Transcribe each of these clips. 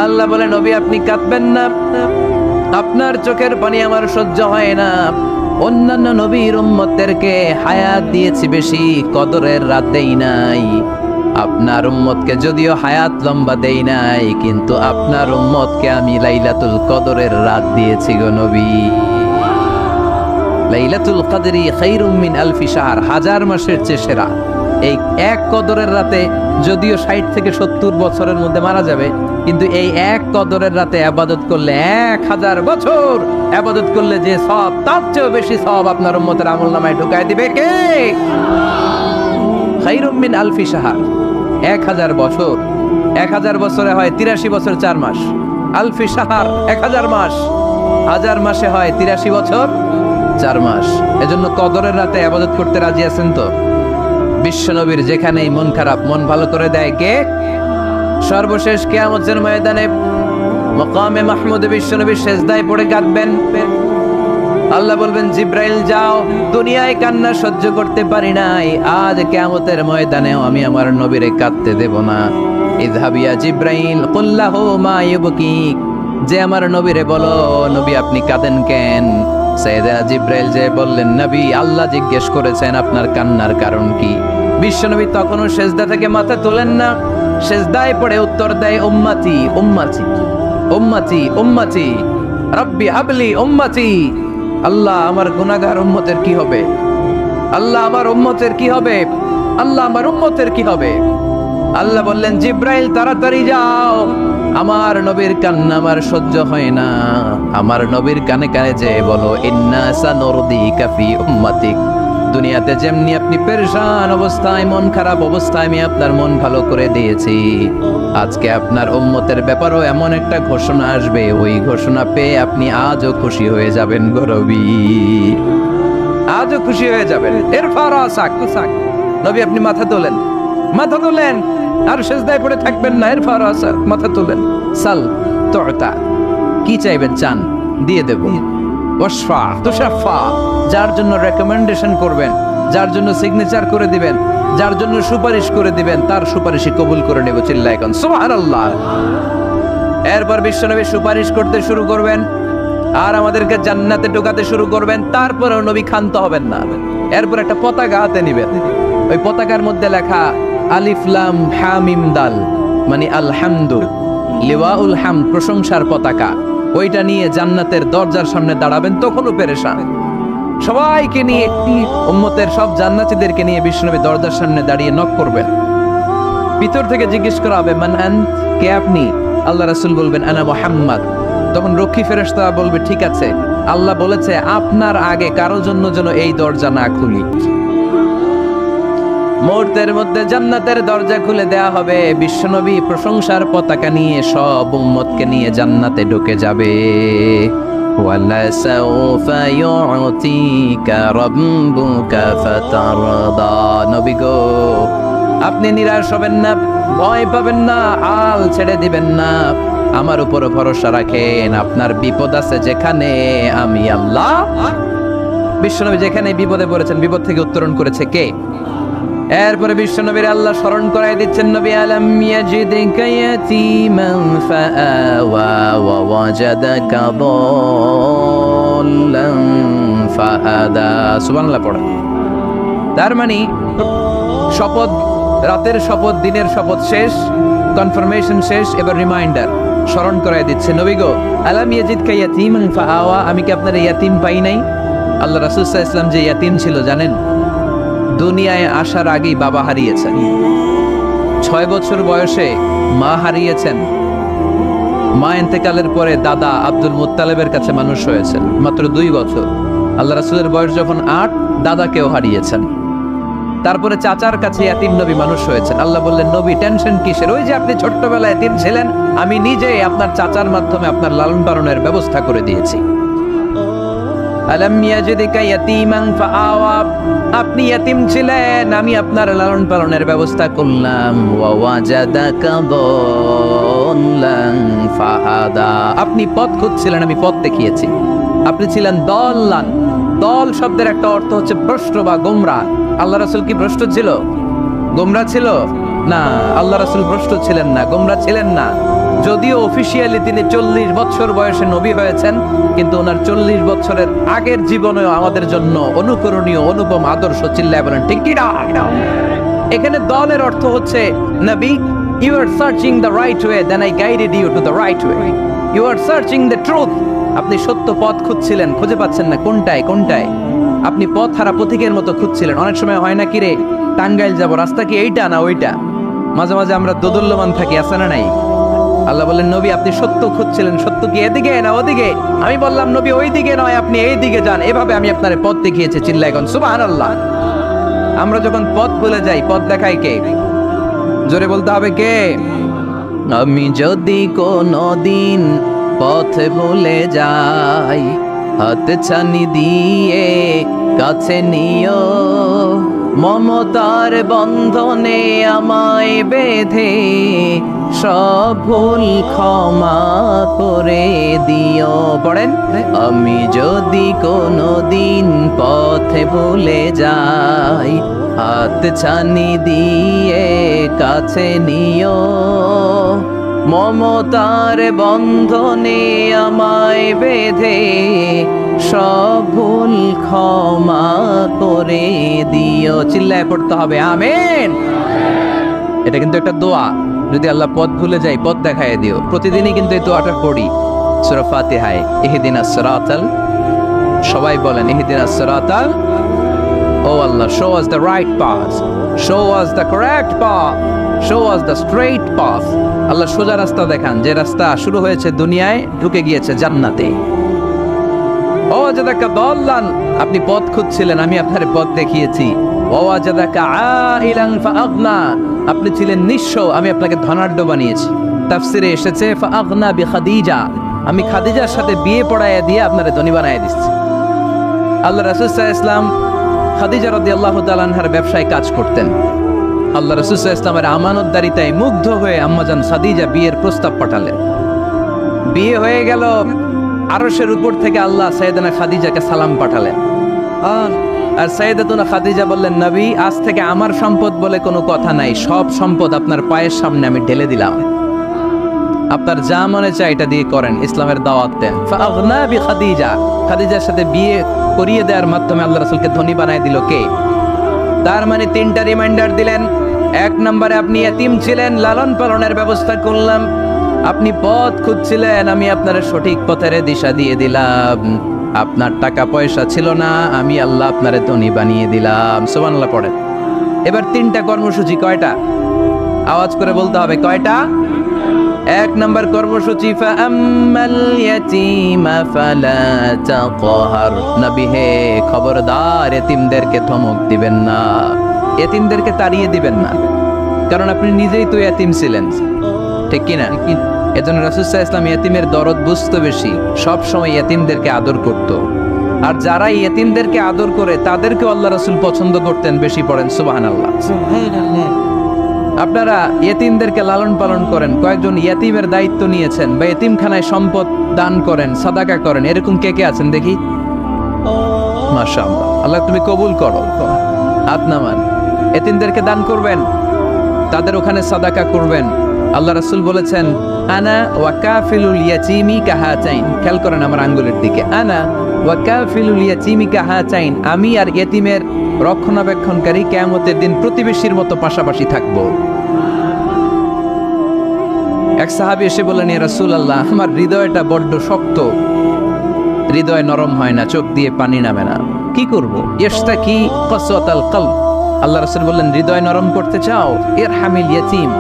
আল্লাহ বলে, নবী আপনি কাঁদবেন না, আপনার চোখের পানি আমার সহ্য হয় না। অন্যান্য নবীর উম্মতদেরকে হায়াত দিয়েছি বেশি, কদরের রাত দেই নাই। আপনার উম্মতকে যদিও হায়াত লম্বা দেই নাই, কিন্তু আপনার উম্মতকে আমি লাইলাতুল কদরের রাত দিয়েছি গো নবী। লাইলাতুল কদরি খায়রুম মিন আলফি শাহর, হাজার মাসের চেয়ে সেরা। এই এক কদরের রাতে যদিও 60 থেকে 70 বছরের মধ্যে মারা যাবে, কিন্তু এই এক কদরের রাতে ইবাদত করলে 1000 বছর ইবাদত করলে যে সওয়াব, তার চেয়ে বেশি সওয়াব আপনার উম্মতের আমলনামায় ঢুকায় দিবে কে? খায়রুম মিন আলফি শাহর, 1000 বছর। 1000 বছরে হয় 83 বছর 4 মাস। আলফি শাহর 1000 মাস, 1000 মাসে হয় 83 বছর 4 মাস। এজন্য কদরের রাতে ইবাদত করতে রাজি আছেন তো? বিশ্বনবীর যেখানেই মন খারাপ, মন ভালো করে দেয় কে? সর্বশেষ কিয়ামতের ময়দানে মাকামে মাহমুদে বিশ্বনবী সেজদায় পড়ে কাঁদবেন। আল্লাহ বলবেন, জিব্রাইল যাও, দুনিয়ায় কান্না সহ্য করতে পারি নাই, আজ কিয়ামতের ময়দানেও আমি আমার নবীরে কাঁদতে দেব না। ইযহাব ইয়া জিব্রাইল কুল লাহু মা ইউবকিক, যে আমার নবীরে বলো, নবী আপনি কাঁদেন কেন? সাইয়েদনা জিব্রাইল যে বললেন, নবী আল্লাহ জিজ্ঞেস করেছেন আপনার কান্নার কারণ কি। বিশ্বনবী তখনও সেজদা থেকে মাথা তোলেন না, সেজদায় পড়ে উত্তর দেয়, উম্মতি উম্মতি উম্মতি উম্মতি রব্বি হাবলি উম্মতি। আল্লাহ আমার গুনাহগার উম্মতের কি হবে? আল্লাহ আমার উম্মতের কি হবে? আল্লাহ আমার উম্মতের কি হবে? আল্লাহ বললেন, জিব্রাইল তাড়াতাড়ি যাও, আমার নবীর কান্না আমার সহ্য হয় না। আমার নবীর কানে কানে যে বলো, ইন্না সানুরদিকা ফি উম্মাতিক, দুনিয়াতে যেমনি আপনি পেরেশান অবস্থায়, মন খারাপ অবস্থায় আমি আপনার মন ভালো করে দিয়েছি, আজকে আপনার উম্মতের ব্যাপারেও এমন একটা ঘোষণা আসবে, ওই ঘোষণা পেয়ে আপনি আজও খুশি হয়ে যাবেন গো নবী, আজও খুশি হয়ে যাবেন। ইরফা রাসাক, নবী আপনি মাথা তোলেন, মাথা তোলেন, আর সেজদায় পড়ে থাকবেন না। ইরফা রাসাক, মাথা তোলেন। সাল তুতা, কি চাইবেন চান, দিয়ে দেব। ওয়াশফা তুশাফা, যার জন্য রেকমেন্ডেশন করবেন, যার জন্য সিগনেচার করে দিবেন, যার জন্য সুপারিশ করে দিবেন, তার সুপারিশই কবুল করে নেব। চিল্লায় কোন সুবহানাল্লাহ। এরপর বিশ্বনবী সুপারিশ করতে শুরু করবেন আর আমাদেরকে জান্নাতে ঢোকাতে শুরু করবেন। তারপরেও নবী ক্ষান্ত হবেন না। এরপর একটা পতাকা হাতে নিবেন, ওই পতাকার মধ্যে লেখা আলিফ লাম হা মিম দাল, মানে আলহামদু, লিওয়াউল হামদ, প্রশংসার পতাকা। ওইটা নিয়ে জান্নাতের দরজার সামনে দাঁড়াবেন, তখনও পেরেশান। সবাইকে নিয়ে, একটি উম্মতের সব জান্নাতীদেরকে নিয়ে বিশ্বনবী দরজার সামনে দাঁড়িয়ে নক করবেন। ভিতর থেকে জিজ্ঞেস করা হবে, মান আন্ত, কে আপনি? আল্লাহ রাসূল বলবেন, আনা মুহাম্মদ। তখন রক্ষী ফেরেশতা বলবে, ঠিক আছে, আল্লাহ বলেছে আপনার আগে কারো জন্য যেন এই দরজা না খুলি। মুহূর্তের মধ্যে জান্নাতের দরজা খুলে দেয়া হবে। বিশ্বনবী প্রশংসার পতাকা নিয়ে সব উম্মতকে নিয়ে জান্নাতে ঢুকে যাবে। ওয়ালা সাউফা ইউতিকা রাব্বুকা ফাতারদা, নবী গো আপনি নিরাশ হবেন না, ভয় পাবেন না, হাল ছেড়ে দিবেন না, আমার উপর ভরসা রাখেন। আপনার বিপদ আছে যেখানে, আমি আল্লাহ। বিশ্বনবী যেখানে বিপদে পড়েছেন, বিপদ থেকে উত্তরণ করেছে কে? এরপরে বিশ্বনবীর আল্লাহ স্মরণ করাই দিচ্ছেন, নবী আলাম ইয়াজিদকা ইয়াতীমান ফাআওয়া ওয়া ওয়াজাদাকা দাল্লান ফাহাদা। সুবহানাল্লাহ পড়া। তার মানে শপথ, রাতের শপথ, দিনের শপথ শেষ, কনফার্মেশন শেষ, এবার রিমাইন্ডার, স্মরণ করাই দিচ্ছে, নবী গো আলাম ইয়াজিদকা ইয়াতীমান ফাআওয়া, আমি কি আপনার ইয়াতীম পাই নাই? আল্লাহ রাসূল সাল্লাল্লাহু আলাইহি ওয়াসাল্লাম যে ইয়াতীম ছিল জানেন? দুনিয়ায় আসার আগেই বাবা হারিয়েছেন, 6 বছর বয়সে মা হারিয়েছেন, মা ইন্তেকালের পরে দাদা আব্দুল মুত্তালিবের কাছে মানুষ হয়েছেন মাত্র 2 বছর। আল্লাহ রাসূলের বয়স যখন 8, দাদাকেও হারিয়েছেন। তারপরে চাচার কাছে ইয়াতীম নবী মানুষ হয়েছেন। আল্লাহ বললেন, নবী টেনশন কিসের? ওই যে আপনি ছোট্টবেলায় ইয়াতীম ছিলেন, আমি নিজে আপনার চাচার মাধ্যমে আপনার লালন পালনের ব্যবস্থা করে দিয়েছি। আলাম ইয়াজিদকা ইয়াতীমান ফাআওয়া, আপনি ইয়াতীম ছিলেন, আমি আপনার লালন পালনের ব্যবস্থা করলাম। ওয়া ওয়াজাদাকা দাল্লান ফাহাদা, আপনি পথ খুঁজছিলেন, আমি পথ দেখিয়েছি। আপনি ছিলেন দল্লান, দল শব্দের একটা অর্থ হচ্ছে ভ্রষ্ট বা গোমরা। আল্লাহ রাসূল কি ভ্রষ্ট ছিল? গোমরা ছিল না, আল্লাহ রাসূল ভ্রষ্ট ছিলেন না, গোমরা ছিলেন না। যদিও অফিসিয়ালি তিনি 40 বছর বয়সে নবী হয়েছেন, কিন্তু ওনার 40 বছরের আগের জীবনেও আমাদের জন্য অনুকরণীয় অনুপম আদর্শ। চিল্লায় বলেন ঠিক কি না? এখানে দলের অর্থ হচ্ছে নবী, you are searching the right way, then I guided you to the right way. You are searching the truth, আপনি সত্য পথ খুঁজছিলেন, খুঁজে পাচ্ছেন না কোনটায় কোনটায়, আপনি পথ হারা পথিকের মতো খুঁজছিলেন। অনেক সময় হয় না কি রে, টাঙ্গাইল যাব, রাস্তা কি এইটা না ওইটা? মাঝে মাঝে আমরা দোদুল্যমান থাকি, আছে না নাই? আল্লাহ বললেন নবী আপনি সত্য খুঁজছিলেন, সত্য কি এদিকে না ওদিকে? আমি বললাম নবী ওই দিকে নয়, আপনি এই দিকে যান, এভাবে আমি আপনার পথ দেখিয়েছি। চিল্লায় এখন সুবহানাল্লাহ। আমরা যখন পথ ভুলে যাই, পথ দেখায় কে? জোরে বলতে হবে কে? আমি যদি কোনদিন পথ ভুলে যাই, হাত ছানি দিয়ে কাছে নিও, মমতার বন্ধনে আমায় বেঁধে সব ভুল ক্ষমা করে দিও। পড়েন, আমি যদি কোনদিন পথে ভুলে যাই, হাত ছানি দিয়ে কাছে নিও, মমতার বন্ধনে আমায় বেঁধে সব ভুল ক্ষমা করে দিও। চিল্লায় পড়তে হবে আমিন। এটা কিন্তু একটা দোয়া, যদি আল্লাহ পথ ভুলে যাই পথ দেখায় দিও। প্রতিদিনই কিন্তু এই দোয়াটা পড়ি সূরা ফাতিহায়, ইহদিনাস সিরাতাল, সবাই বলেন ইহদিনাস সিরাতাল, ও আল্লাহ show us the right path, show us the correct path, show us the straight path। আল্লাহ সোজা রাস্তা দেখান, যে রাস্তা শুরু হয়েছে দুনিয়ায় ঢুকে গিয়েছে জান্নাতে। ও ওয়াজাদাকা দাল্লান, আপনি পথ খুঁজছিলেন, আমি আপনার পথ দেখিয়েছি। ও ওয়াজাদাকা আইলান ফাআগনা, আপনি ছিলেন নিঃস্ব, আমি আপনাকে ধনাঢ্য বানিয়েছি। তাফসিরে এসেছে ফাআগনা বিখাদিজা, আমি খাদিজার সাথে বিয়ে পড়াইয়া দিয়ে আপনারে ধনী বানাইয়া দিচ্ছি। আল্লাহ রাসূল সাল্লাল্লাহু আলাইহি ওয়াসাল্লাম খাদিজা রাদিয়াল্লাহু তাআলা আনহার ব্যবসায় কাজ করতেন। আল্লাহ রাসূল সাল্লাল্লাহু আলাইহি ওয়াসাল্লামের আমানতদারিতায় মুগ্ধ হয়ে আম্মাজান খাদিজা বিয়ের প্রস্তাব পাঠালেন। বিয়ে হয়ে গেল, আরশের উপর থেকে আল্লাহ সাইয়েদানা খাদিজাকে সালাম পাঠালেন। আর সাইয়েদাতুনা খাদিজা বললেন নবী, আজ থেকে আমার সম্পদ বলে কোনো কথা নাই, সব সম্পদ আপনার পায়ের সামনে আমি ঢেলে দিলাম, আপনার যা মনে চায় এটা দিয়ে করেন। ইসলামের দাওয়াত দেন। ফাআগনা বিখাদিজা, খাদিজার সাথে বিয়ে করিয়ে দেওয়ার মাধ্যমে আল্লাহ রাসূলকে ধনী বানায় দিল কে? তার মানে 3টা রিমাইন্ডার দিলেন। 1 নম্বরে আপনি এতিম ছিলেন, লালন পালনের ব্যবস্থা করলাম। আপনি পথ খুঁজছিলেন, আমি আপনার সঠিক পথের দিশা দিয়ে দিলাম। আপনার টাকা পয়সা ছিল না, আমি আল্লাহ আপনারে ধনী বানিয়ে দিলাম। সুবহানাল্লাহ পড়েন। এবার 3টা কর্মসূচি কয়টা? আওয়াজ করে বলতে হবে কয়টা? 1 নম্বর কর্মসূচি ফাআম্মাল ইয়াতীমা ফালা তাকহার, নবী হে খবরদার এতিমদেরকে ধমক দিবেন না, এতিমদেরকে তাড়িয়ে দিবেন না, কারণ আপনি নিজেই তো এতিম ছিলেন, ঠিক কি না? এজন্য রাসূল সাল্লাল্লাহু আলাইহি ওয়াসাল্লাম এতিমের দরদ বুঝতে বেশি, সব সময় এতিমদেরকে আদর করত। আর যারা এতিমদেরকে আদর করে তাদেরকে আল্লাহ রাসূল পছন্দ করতেন বেশি। পড়েন সুবহানাল্লাহ। আপনারা ইয়েতিমদেরকে লালন পালন করেন, কয়েকজন ইয়েতিমের দায়িত্ব নিয়েছেন বা ইয়েতিমখানায় সম্পদ দান করেন, সাদাকা করেন, এরকম কে কে আছেন দেখি? মাশাআল্লাহ, আল্লাহ তুমি কবুল করো। হাত নামান। ইয়েতিমদেরকে দান করবেন, তাদের ওখানে সাদাকা করবেন। আল্লাহ রাসূল বলেছেন আনা ওয়া কাফিলুল ইয়াতীমি কাহাতাইন। খেয়াল করেন আমার আঙ্গুলের দিকে, আনা ওয়া কাফিলুল ইয়াতীমি কাহাতাইন, আমি আর ইয়েতিমের রক্ষণাবেক্ষণকারী কিয়ামতের দিন প্রতিবেশীর মতো পাশাপাশি থাকবো। এক সাহাবী এসে বললেন, ইয়া রাসূলুল্লাহ, আমার হৃদয়টা বড্ড শক্ত, হৃদয় নরম হয় না, চোখ দিয়ে পানি নামে না, কি করব? ইশতাকি কসওয়াতাল কলব। আল্লাহ রাসূল বললেন, হৃদয় নরম করতে চাও? ইরহামিল ইয়াতীম,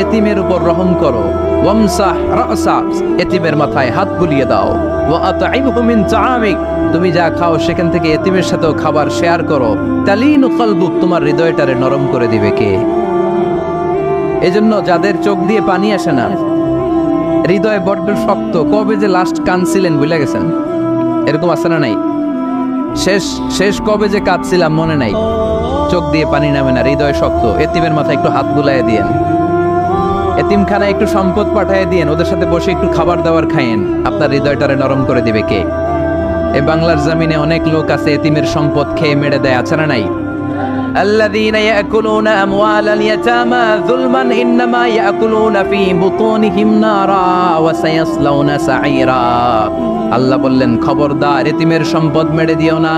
এতিমের উপর রহম করো। ওয়ামসাহ রাসা, এতিমের মাথায় হাত বুলিয়ে দাও। ওয়া আত'ইমহু মিন তাআমিক, তুমি যা খাও সেখান থেকে এতিমের সাথেও খাবার শেয়ার করো। তালিনু কলবুক, তোমার হৃদয়টারে নরম করে দিবে কে? এজন্য যাদের চোখ দিয়ে পানি আসে না, হৃদয় বড্ড শক্ত, কবে যে লাস্ট কাঁদছিলেন ভুলে গেছেন, এরকম আছে না নাই? শেষ কবে যে কাঁদছিলাম মনে নাই, চোখ দিয়ে পানি নামে না, হৃদয় শক্ত। এতিমের মাথায় একটু হাত বুলাইয়া দিয়েন, এতিমখানায় একটু সম্পদ পাঠিয়ে দিয়েন, ওদের সাথে বসে একটু খাবার দাবার খাইয়েন, আপনার হৃদয়টারে নরম করে দিবে কে? এই বাংলার জমিনে অনেক লোক আছে এতিমের সম্পদ খেয়ে মেরে দেয়, আছে না নাই? الذين يأكلون أموال اليتامى ظلما إنما يأكلون في بطونهم نارا وسيصلون سعيرا আল্লাহ বললেন খবরদার এতিমের সম্পদ মেরে দিও না,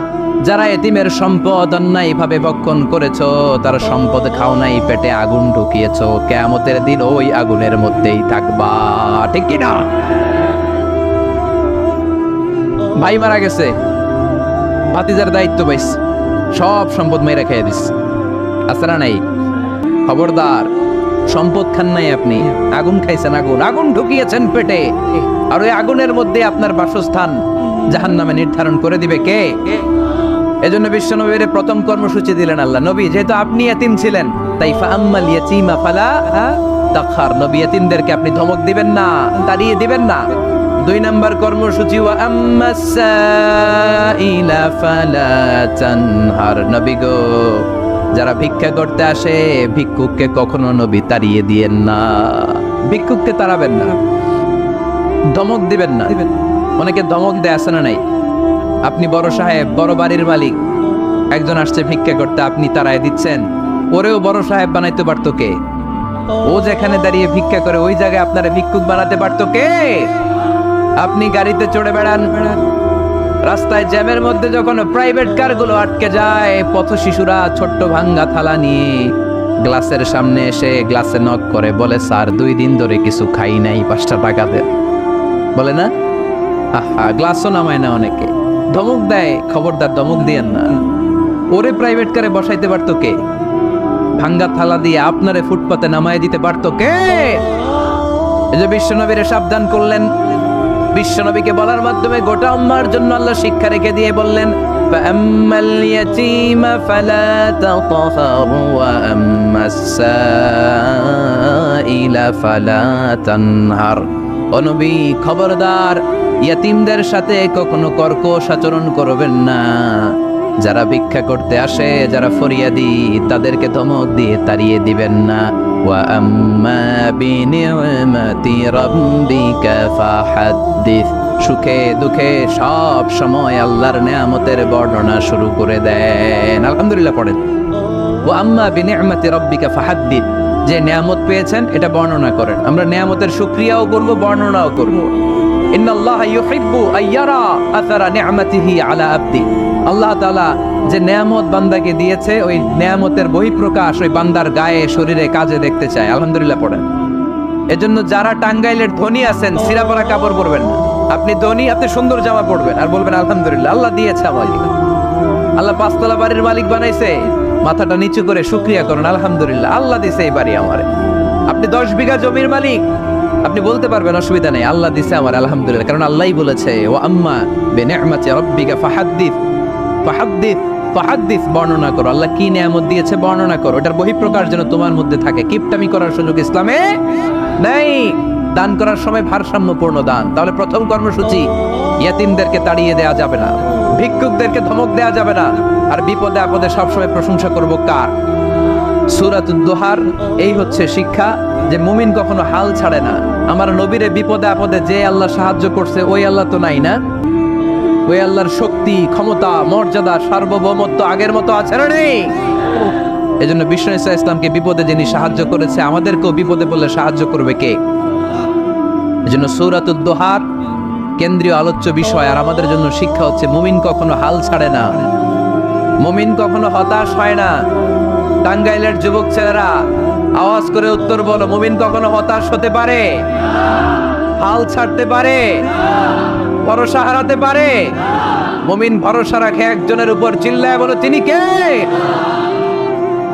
যারা এতিমের সম্পদ অন্যায় ভাবে ভক্ষণ করেছো, তার সম্পদ খাও নাই, পেটে আগুন ঢুকিয়েছো, কিয়ামতের দিন ওই আগুনের মধ্যেই থাকবা। ঠিক কি না? ভাই মারা গেছে, ভাতিজার দায়িত্ব পাইছে, সব সম্পদ মেরে খেয়ে দিস, আছে না নাই? খবরদার, সম্পদ খান নাই আপনি, আগুন খাইছেন, আগুন আগুন ঢুকিয়েছেন পেটে, আর ওই আগুনের মধ্যে আপনার বাসস্থান জাহান্নামে নির্ধারণ করে দিবে কে? এজন্য বিশ্বনবীর প্রথম কর্মসূচি দিলেন আল্লাহ। নবী যেহেতু আপনি ইয়াতিম ছিলেন, তাই ফাআম্মাল ইয়াতীমা ফালা তাখহার, নবী ইয়াতিমদেরকে আপনি ধমক দিবেন না, তাড়িয়ে দিবেন না। 2 নম্বর কর্মসূচি ওয়া আম্মাস সাইলা ফালা তানহার, নবী গো যারা ভিক্ষা করতে আসে ভিক্ষুককে কখনো নবী তাড়িয়ে দিয়েন না, ভিক্ষুককে তাড়াবেন না, ধমক দিবেন না। অনেকে ধমক দেয়, আছে না নাই? আপনি বড় সাহেব, বড় বাড়ির মালিক, একজন আসছে ভিক্ষা করতে, আপনি তাড়ায় দিচ্ছেন, ওরেও বড় সাহেব বানাইতে পারতো কে? ও যেখানে দাঁড়িয়ে ভিক্ষা করে ওই জায়গায় আপনারা ভিক্ষুক বানাতে পারতো কে? আপনি গাড়িতে চড়ে বেড়ান, রাস্তায় জ্যামের মধ্যে যখন প্রাইভেট কারগুলো আটকে যায়, পথ শিশুরা ছোট্ট ভাঙ্গা থালা নিয়ে গ্লাসের সামনে এসে গ্লাসে নক করে, বলে স্যার 2 দিন ধরে কিছু খাই নাই, 5টা টাকা দেন, বলে না? আহা, গ্লাসও নামায় না অনেকে, ধমক দেয়। খবরদার, ধমক দিয়েন না। ওরে প্রাইভেট কারে বসাইতে পারতো কে? ভাঙ্গা থালা দিয়ে আপনারে ফুটপাতে নামায় দিতে পারতো কে? এই যে বিশ্বনবীরে সাবধান করলেন, বিশ্বনবীকে বলার মাধ্যমে গোটা উম্মার জন্য আল্লাহ শিক্ষা রেখে দিয়ে বললেন ফাআম্মাল ইয়াতীমা ফালা তাকহার ওয়া আম্মাস সাইলা ফালা তানহার। ও নবী খবরদার, ইয়াতিমদের সাথে কখনো কর্কশ আচরণ করবেন না। যারা ভিক্ষা করতে আসে, যারা ফরিয়াদি, তাদেরকে ধমক দিয়ে তাড়িয়ে দিবেন না। ওয়া আম্মা বিনি'মাতি রাব্বিকা ফাহাদ্দিস, সুখে দুঃখে সব সময় আল্লাহর নেয়ামতের বর্ণনা শুরু করে দেন। আলহামদুলিল্লাহ পড়েন। ওয়া আম্মা বিনি'মাতি রাব্বিকা ফাহাদ্দিস, যে নেয়ামত পেয়েছেন এটা বর্ণনা করেন। আমরা নেয়ামতের শুকরিয়াও করব, বর্ণনাও করব। ইন্নাল্লাহা ইউহিব্বু আইয়ারা আসারা নি'মাতিহি আলা আবদি, আল্লাহ তাআলা যে নেয়ামত বান্দাকে দিয়েছে, ওই নেয়ামতের বহিঃপ্রকাশ ওই বান্দার গায়ে, শরীরে, কাজে দেখতে চায়। আলহামদুলিল্লাহ পড়েন। এজন্য যারা টাঙ্গাইলের ধনী আছেন, সিরা পরা কাপড় পরবেন না। আপনি ধনী, আপনি সুন্দর জামা পরবেন আর বলবেন আলহামদুলিল্লাহ, আল্লাহ দিয়েছে আমাকে, আল্লাহ 5 তলা বাড়ির মালিক বানাইছে, মাথাটা নিচু করে শুকরিয়া করুন, আলহামদুলিল্লাহ আল্লাহ দিছে এই বাড়ি আমারে। আপনি 10 বিঘা জমির মালিক, আপনি বলতে পারবেন অসুবিধা নেই, আল্লাহ দিছে আমার আলহামদুলিল্লাহ, কারণ আল্লাহই বলেছে ওয়া আম্মা বিনি'মাতি রাব্বিকা ফাহাদ্দিস ফাহাদ্দিস ফাহাদ্দিস, বর্ণনা করো আল্লাহ কি নিয়ামত দিয়েছে, বর্ণনা করো। এটার বহিঃপ্রকাশ যেন তোমার মধ্যে থাকে। কিপটামি করার সুযোগ ইসলামে নেই। দান করার সময় ভারসাম্যপূর্ণ দান। তাহলে প্রথম কর্মসূচি, ইয়াতিমদেরকে তাড়িয়ে দেয়া যাবে না, ভিক্ষুকদেরকে ধমক দেয়া যাবে না, আর বিপদে আপদে সবসময় প্রশংসা করব কার? সূরাতুদ দুহার এই হচ্ছে শিক্ষা, যে মুমিন কখনো হাল ছাড়ে না। আমার নবীরে বিপদে আপদে যে আল্লাহ সাহায্য করছে, ওই আল্লাহ তো নাই না? ওই আল্লাহর শক্তি, ক্ষমতা, মর্যাদা, সার্বভৌমত্ব আগের মতো আছে না নেই? এজন্য বিষ্ণু ঈসা ইসলামকে বিপদে যিনি সাহায্য করেছে, আমাদেরকেও বিপদে পড়লে সাহায্য করবে কে? এজন্য সূরাতুদ দুহার কেন্দ্রীয় আলোচ্য বিষয়। আর আমাদের জন্য শিক্ষা হচ্ছে মুমিন কখনো হাল ছাড়ে না, মুমিন কখনো হতাশ হয় না। টাঙ্গাইলের যুবক ছেলেরা আওয়াজ করে উত্তর বলো, মুমিন কখনো হতাশ হতে পারে? হাল ছাড়তে পারে? ভরসা হারাতে পারে? মুমিন ভরসা রাখে একজনের উপর, চিল্লায় বলো তিনি কে?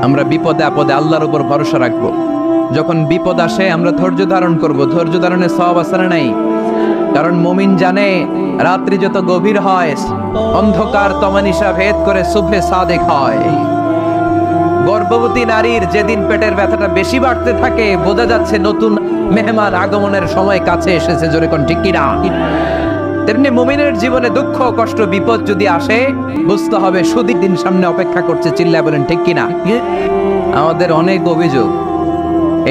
আমরা বিপদে আপদে আল্লাহর উপর ভরসা রাখবো। যখন বিপদ আসে আমরা ধৈর্য ধারণ করব। ধৈর্য ধারণের সওয়াব আছে না নাই? কারণ মুমিন জানে রাত্রি যত গভীর হয়, অন্ধকার তমানিসা ভেদ করে সুবহে সাদেক হয়। গর্ভবতী নারীর যেদিন পেটের ব্যথাটা বেশি বাড়তে থাকে, বোঝা যাচ্ছে নতুন মেহমান আগমনের সময় কাছে এসেছে। জোরে কোন ঠিক কিনা? তেমনি মুমিনের জীবনে দুঃখ, কষ্ট, বিপদ যদি আসে, বুঝতে হবে সুদিন দিন সামনে অপেক্ষা করছে। চিল্লায় বলেন ঠিক কিনা? আমাদের অনেক অভিযোগ,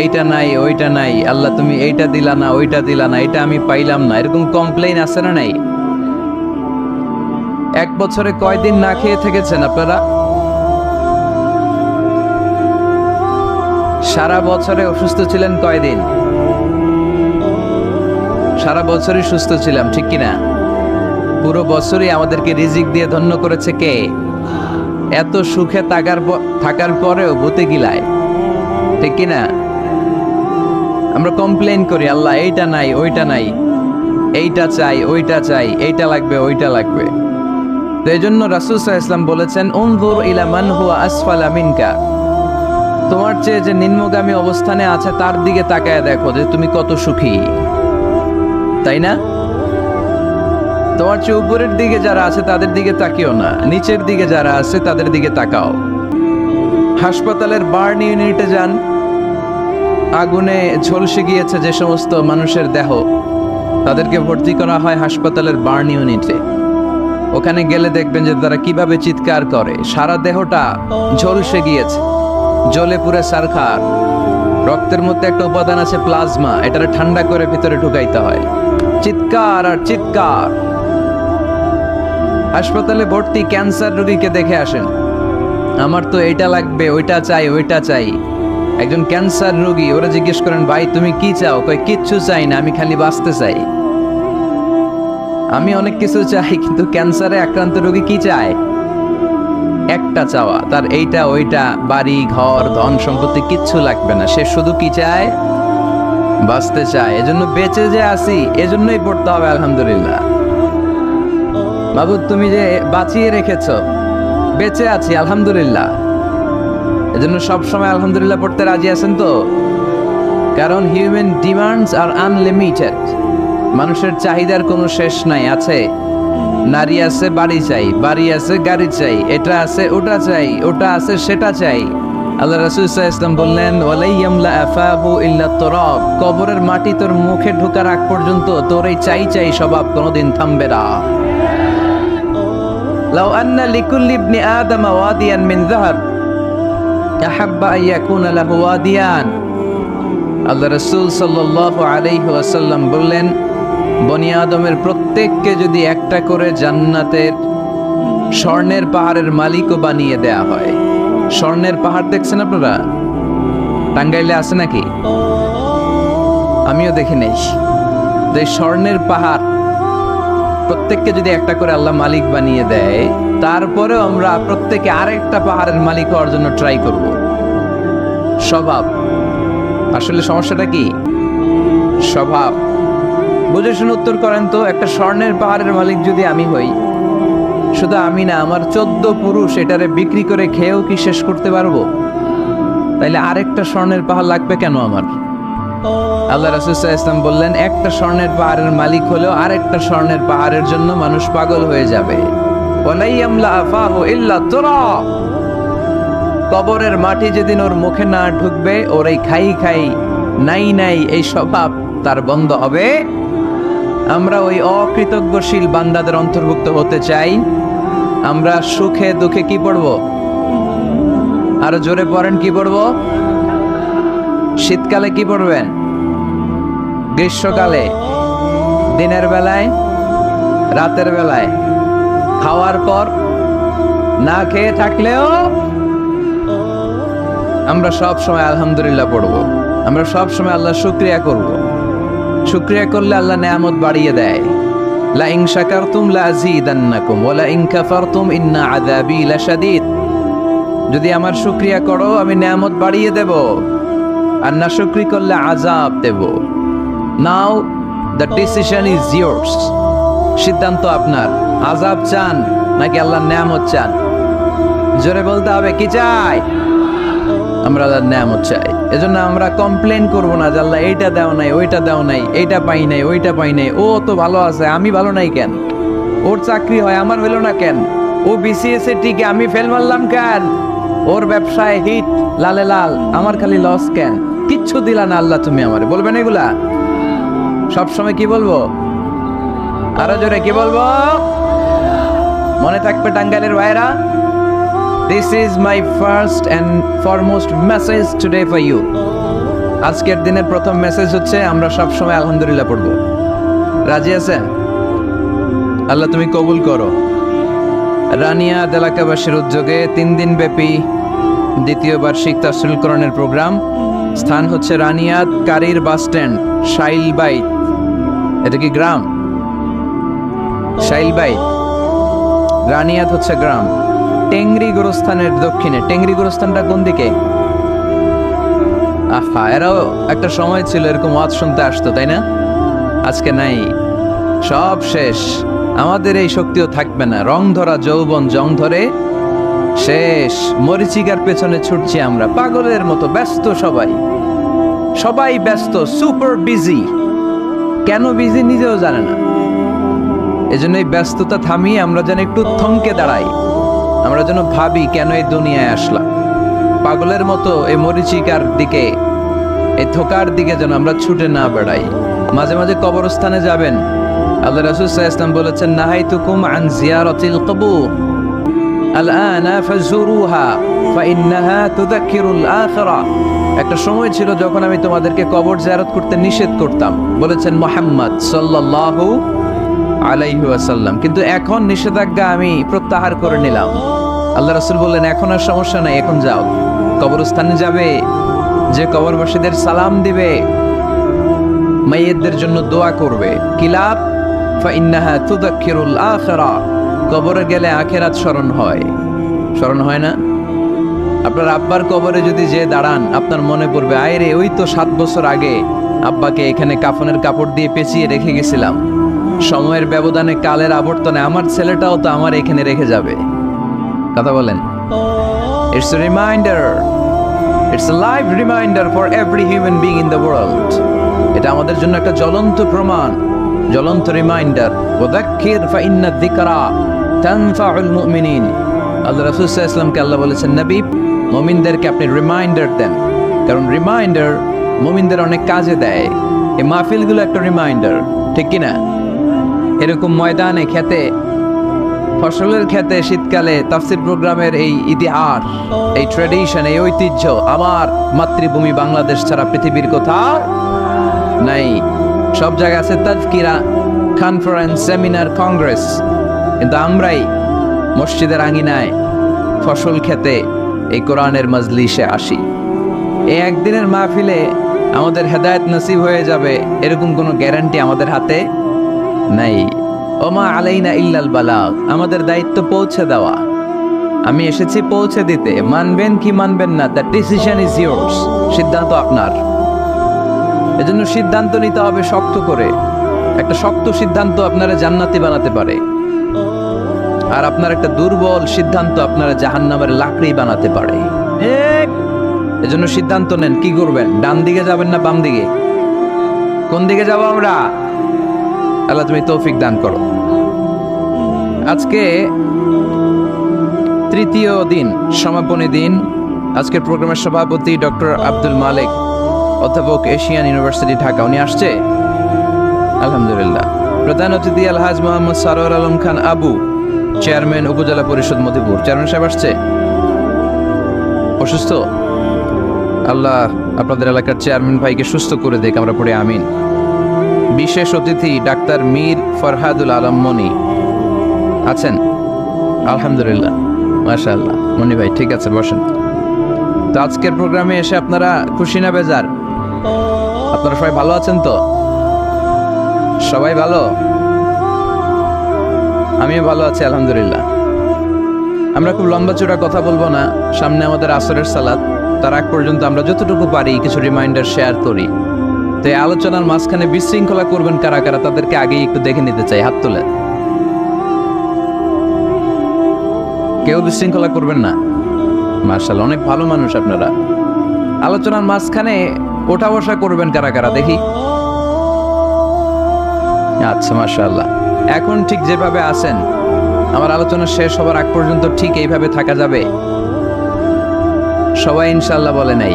এইটা নাই, ওইটা নাই, আল্লাহ তুমি এইটা দিলা না, ওইটা দিলা না, এটা আমি পাইলাম না, এরকম কমপ্লেইন আছে না নাই? 1 বছরে কয়দিন না খেয়ে থেকেছেন আপনারা? সারা বছরে অসুস্থ ছিলেন কয়দিন? সারা বছরই সুস্থ ছিলাম, ঠিক কিনা? পুরো বছরই আমাদেরকে রিজিক দিয়ে ধন্য করেছে কে? এত সুখে থাকার পরেও ভূতে গিলায়, ঠিক কিনা? আমরা কমপ্লেন করি, আল্লাহ এইটা নাই, ওইটা নাই, এইটা চাই, ওইটা চাই, এইটা লাগবে, ওইটা লাগবে। তো এই জন্য রাসূল সাল্লাল্লাহু আলাইহি ওয়াসাল্লাম বলেছেন, উনজুর ইলা মান হুয়া আসফালা মিনকা, তোমার চেয়ে যে নিম্নগামী অবস্থানে আছে তার দিকে তাকায় দেখো যে তুমি কত সুখী, তাই না? তোমার চেয়ে উপরের দিকে যারা আছে তাদের দিকে তাকিও না, নিচের দিকে যারা আছে তাদের দিকে তাকাও। হাসপাতালের বার্ন ইউনিটে যান, আগুনে ঝলসে গিয়েছে যে সমস্ত মানুষের দেহ, তাদেরকে ভর্তি করা হয় হাসপাতালের বার্ন ইউনিটে। ওখানে গেলে দেখবেন যে তারা কিভাবে চিৎকার করে, সারা দেহটা ঝলসে গিয়েছে, জ্বলে পুরে সারখার। রক্তের মধ্যে একটা উপাদান আছে প্লাজমা, এটারে ঠান্ডা করে ভিতরে ঢুকাইতে হয়, চিৎকার আর চিৎকার। হাসপাতালে ভর্তি ক্যান্সার রোগীকে দেখে আসেন, আমার তো এইটা লাগবে, ওইটা চাই, ওইটা চাই। একজন ক্যান্সার রোগী, ওরা জিজ্ঞেস করেন, ভাই তুমি কি চাও? কই কিচ্ছু চাই না, আমি খালি বাঁচতে চাই। আমি অনেক কিছু চাই, কিন্তু ক্যান্সারে আক্রান্ত রোগী কি চায়? একটা চাওয়া, তার এইটা ওইটা, বাড়ি ঘর ধন সম্পত্তি কিচ্ছু লাগবে না, সে শুধু কি চায়? বাঁচতে চায়। এজন্য বেঁচে যে আছি, এজন্যই পড়তে হবে আলহামদুলিল্লাহ। বাবু তুমি যে বাঁচিয়ে রেখেছ, বেঁচে আছি আলহামদুলিল্লাহ, এজন্য সবসময় আলহামদুলিল্লাহ পড়তে রাজি আছেন তো? কারণ হিউম্যান ডিমান্ডস আর আনলিমিটেড, মানুষের চাহিদার কোনো শেষ নাই। আছে নারী আছে, বাড়ি চাই, বাড়ি আছে, গাড়ি চাই, এটা আছে, ওটা চাই, ওটা আছে, সেটা চাই। আল্লাহ রাসূল সাল্লাল্লাহু আলাইহি ওয়াসাল্লাম বললেন, ওয়ালাইয়ামলা আফাহু ইল্লা তুরাব, কবরের মাটি তোর মুখে ঢোকার আগ পর্যন্ত তোর এই চাই চাই স্বভাব কোনোদিন থামবে না। লাউ আন্না লিকুল্লি ইবনি আদম ওয়াদিয়ান মিন যাহাব আহাব্বা আন ইয়াকুনা লাহু ওয়াদিয়ান। আল্লাহ রাসূল সাল্লাল্লাহু আলাইহি ওয়াসাল্লাম বললেন, বনি আদমের প্রত্যেককে যদি একটা করে জান্নাতের স্বর্ণের পাহাড়ের মালিকও বানিয়ে দেয়া হয়। স্বর্ণের পাহাড় দেখছেন আপনারা? টাঙ্গাইলে আছে নাকি? আমিও দেখি নেই। যে স্বর্ণের পাহাড় প্রত্যেককে যদি একটা করে আল্লাহ মালিক বানিয়ে দেয়, তারপরেও আমরা প্রত্যেকে আরেকটা পাহাড়ের মালিক হওয়ার জন্য ট্রাই করব। স্বভাব, আসলে সমস্যাটা কি? স্বভাব। বুঝে শুনে উত্তর করেন তো, একটা স্বর্ণের পাহাড়ের মালিক যদি আমি হই, শুধু আমি না, আমার 14 পুরুষ এটারে বিক্রি করে খেয়েও কি শেষ করতে পারবো? তাইলে আরেকটা স্বর্ণের পাহাড় লাগবে কেন আমার? আল্লাহ রাসূল সাল্লাল্লাহু আলাইহি ওয়াসাল্লাম বললেন, একটা স্বর্ণের পাহাড়ের মালিক হলেও আরেকটা স্বর্ণের পাহাড়ের জন্য মানুষ পাগল হয়ে যাবে। ওয়ালাইয়ামলা আফাহু ইল্লা তুরাব, কবরের মাটি যেদিন ওর মুখে না ঢুকবে, ওর এই খাই খাই নাই নাই এই স্বভাব তার বন্ধ হবে। আমরা ওই অকৃতজ্ঞশীল বান্দাদের অন্তর্ভুক্ত হতে চাই। আমরা সুখে দুঃখে কি পড়ব? আরো জোরে পড়েন, কি পড়ব? শীতকালে কি পড়বেন? গ্রীষ্মকালে, দিনের বেলায়, রাতের বেলায়, খাওয়ার পর, না খেয়ে থাকলেও আমরা সব সময় আলহামদুলিল্লাহ পড়ব। আমরা সব সময় আল্লাহ শুকরিয়া করব। শুকরিয়া করলে আল্লাহ নেয়ামত বাড়িয়ে দেয়। লা ইন শাকারতুম লা আযীদান্নাকুম ওয়া লা ইন কাফারতুম ইন্না আযাবী লাশাদীদ। যদি আমার শুকরিয়া করো আমি নেয়ামত বাড়িয়ে দেব, আর না শুকরি করলে আযাব দেব। নাও দ্য ডিসিশন ইজ ইয়ার্স। সিদ্ধান্ত আপনার। আযাব চান নাকি আল্লাহর নেয়ামত চান? জোরে বলতে হবে, কি চাই? আমরা আল্লাহর নেয়ামত চাই। এজন্য আমরা কমপ্লেন করব না যে আল্লাহ এইটা দাও নাই, ওইটা দাও নাই, এইটা পাই নাই, ওইটা পাই নাই। ও তো ভালো আছে, আমি ভালো নাই কেন? ওর চাকরি হয়, আমার হলো না কেন? ও বিসিএস এ টিকে, আমি ফেল মারলাম কেন? ওর ব্যবসায় হিট লালে লাল, আমার খালি লস কেন? কিচ্ছু দিলা না আল্লাহ তুমি আমারে, বলবেন এগুলা? সবসময় কি বলবো? আরো জোরে কি বলবো? মনে থাকবে টাঙ্গাইলের ভাইরা, this is my first and foremost message today for you. আজকের দিনের প্রথম মেসেজ হচ্ছে আমরা সব সময় আলহামদুলিল্লাহ পড়ব। রাজি আছেন? আল্লাহ তুমি কবুল করো। রানিয়া এলাকাবাসীর উদ্যোগে 3 দিন ব্যাপী দ্বিতীয় বার্ষিক তাফসীরুল কোরআনের প্রোগ্রাম স্থান হচ্ছে রানিয়াত কারির বাস স্ট্যান্ড, শাইলবাইত। এটা কি গ্রাম? শাইলবাইত, রানিয়াত হচ্ছে গ্রাম। টেংরি গোরস্থানের দক্ষিণে। টেংরি গোরস্থানটা কোন দিকে? আহা, এরাও একটা সময় ছিল এরকম ওয়াজ শুনতে আসতো, তাই না? আজকে নাই, সব শেষ। আমাদের এই শক্তিও থাকবে না। রং ধরা যৌবন জং ধরে শেষ। মরিচিকার পেছনে ছুটছি আমরা পাগলের মতো, ব্যস্ত সবাই, সবাই ব্যস্ত, সুপার বিজি। কেন বিজি নিজেও জানে না। এজন্য এই ব্যস্ততা থামিয়ে আমরা যেন একটু থমকে দাঁড়াই, আমরা যেন ভাবি কেন এই দুনিয়ায় আসলাম। পাগলের মতো এই মরিচিকার দিকে, এই থোকার দিকে যেন আমরা ছুটে না বেড়াই। মাঝে মাঝে কবরস্থানে যাবেন। আল্লাহ রাসূল সাল্লাল্লাহু আলাইহি ওয়াসাল্লাম বলেছেন, নাহাইতুকুম আন জিয়ারাতিল কবুর আলআনা ফাজুরুহা ফাইন্নাহা তুযাক্কিরুল আখিরাহ। একটা সময় ছিল যখন আমি তোমাদেরকে কবর জিয়ারত করতে নিষেধ করতাম, বলেছেন মুহাম্মদ সাল্লাল্লাহু আলাইহি ওয়াসাল্লাম, কিন্তু এখন নিষেধাজ্ঞা আমি প্রত্যাহার করে নিলাম। আল্লাহ রাসূল বললেন, এখন আর সমস্যা নাই, এখন যাও, কবরস্থানে যাবে, যে কবরবাসীদের সালাম দিবে, মাইয়িতদের জন্য দোয়া করবে। কি লাভ? ফাইন্নাহা তুযাক্কিরুল আখিরাহ। কবরে গেলে আখিরাত স্মরণ হয়, স্মরণ হয় না? আপনার আব্বার কবরে যদি যে দাঁড়ান, আপনার মনে পড়বে, আয় রে, ওই তো 7 বছর আগে আব্বাকে এখানে কাফনের কাপড় দিয়ে পেঁচিয়ে রেখে গেছিলাম। সময়ের ব্যবধানে, কালের আবর্তনে আমার ছেলেটাও তো আমার এখানে রেখে যাবে। কথা বলেন। It's a reminder, it's a live reminder for every human being in the world. এটা আমাদের জন্য একটা জ্বলন্ত প্রমাণ, জ্বলন্ত রিমাইন্ডার। ওয়াযাক্কির ফাইন্না যিকরা তানফাউল মুমিনিন। আল্লাহ রাসূল সাল্লাল্লাহু আলাইহি ওয়াসাল্লামকে আল্লাহ বলেছেন, নবী, মুমিনদেরকে আপনি রিমাইন্ডার দেন, কারণ রিমাইন্ডার মুমিনদের অনেক কাজে দেয়। এই মাহফিলগুলো একটা রিমাইন্ডার, ঠিক কি না? এরকম ময়দানে, খেতে, ফসলের খেতে শীতকালে তাফসীর প্রোগ্রামের এই ইতিহাস, এই ট্র্যাডিশন, এই ঐতিহ্য আমার মাতৃভূমি বাংলাদেশ ছাড়া পৃথিবীর কোথাও নাই। সব জায়গায় আছে তাজকিরা, কনফারেন্স, সেমিনার, কংগ্রেস, কিন্তু আমরাই মসজিদের আঙিনায়, ফসল খেতে, এই কোরআনের মজলিসে আসি। এই একদিনের মাহফিলে আমাদের হেদায়েত নসিব হয়ে যাবে এরকম কোনো গ্যারান্টি আমাদের হাতে নাই। ওমা আলাইনা ইল্লাল বালাগ। আমাদের দায়িত্ব পৌঁছে দেওয়া। আমি এসেছি পৌঁছে দিতে। মানবেন কি মানবেন না, দ্য ডিসিশন ইজ ইয়োর্স। সিদ্ধান্ত আপনার। এজন্য সিদ্ধান্ত নিতে হবে শক্ত করে। একটা শক্ত সিদ্ধান্ত আপনারা জান্নাতি বানাতে পারে, আর আপনার একটা দুর্বল সিদ্ধান্ত আপনারা জাহান্নামের লাকড়ি বানাতে পারে। এজন্য সিদ্ধান্ত নেন, কি করবেন? ডান দিকে যাবেন না বাম দিকে? কোন দিকে যাব আমরা? আল্লাহ তুমি তৌফিক দান করো। আজকে তৃতীয় দিন, সমাপনী দিন। আজকের প্রোগ্রামের সভাপতি ডক্টর আব্দুল মালিক, অধ্যাপক, এশিয়ান ইউনিভার্সিটি, ঢাকা, উনি আসছে আলহামদুলিল্লাহ। প্রধান অতিথি আলহাজ মোহাম্মদ সারোয়ার আলম খান আবু, চেয়ারম্যান উপজেলা পরিষদ মধুপুর। চেয়ারম্যান সাহেব আসছে, অসুস্থ। আল্লাহ আপনাদের এলাকার চেয়ারম্যান ভাইকে সুস্থ করে দেখ, আমরা পড়ে আমিন। বিশেষ অতিথি ডাক্তার মীর ফরহাদুল আলম মনি আছেন আলহামদুলিল্লাহ, মাশাআল্লাহ। মনি ভাই ঠিক আছে, বসেন। তো আজকের প্রোগ্রামে এসে আপনারা খুশি না বেজার? আপনারা সবাই ভালো আছেন তো? সবাই ভালো? আমিও ভালো আছি আলহামদুলিল্লাহ। আমরা খুব লম্বা চূড়া কথা বলবো না, সামনে আমাদের আসরের সালাত, তার আগ পর্যন্ত আমরা যতটুকু পারি কিছু রিমাইন্ডার শেয়ার করি। তো এই আলোচনার মাঝখানে বিশৃঙ্খলা করবেন কারা কারা, তাদেরকে আগেই একটু দেখে নিতে চাই, হাত তোলেন। কেউ বিশৃঙ্খলা করবেন না, মাশাআল্লাহ, অনেক ভালো মানুষ আপনারা। আলোচনার মাঝখানে ওঠা বসা করবেন কারা কারা, দেখি। আচ্ছা, মাশাআল্লাহ। এখন ঠিক যেভাবে আছেন, আমার আলোচনা শেষ হবার আগ পর্যন্ত ঠিক এইভাবে থাকা যাবে? সবাই ইনশাআল্লাহ বলে নাই?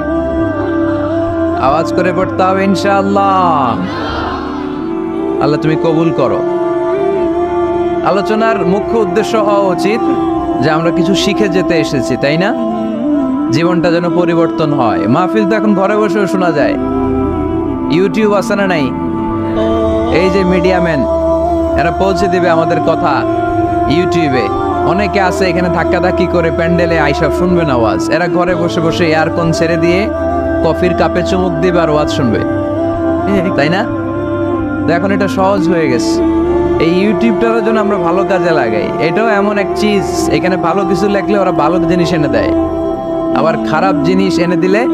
আওয়াজ করে পড়তে হবে ইনশাআল্লাহ। আল্লাহ তুমি কবুল করো। আলোচনার মুখ্য উদ্দেশ্য হওয়া উচিত যে আমরা কিছু শিখে যেতে এসেছি, তাই না? জীবনটা যেন পরিবর্তন হয়। মাহফিল তো এখন ঘরে বসেও শোনা যায়। ইউটিউব আছে না নাই? এই যে মিডিয়াম্যান, এরা পৌঁছে দিবে আমাদের কথা ইউটিউবে। অনেকে আছে এখানে ধাক্কাধাক্কি করে প্যান্ডেলে আইসা শুনবেন আওয়াজ। এরা ঘরে বসে বসে এয়ারকন ছেড়ে দিয়ে কফির কাপে চুমুক দিবে আর ওয়াজ শুনবে, তাই না? তো এখন এটা সহজ হয়ে গেছে। এই ইউটিউবটার জন্য আমরা ভালো কাজে লাগাই। এটাও এমন এক চিজ, এখানে ভালো কিছু লেখলে ওরা ভালো জিনিস এনে দেয়, আবার খারাপ জিনিস এনে দিলে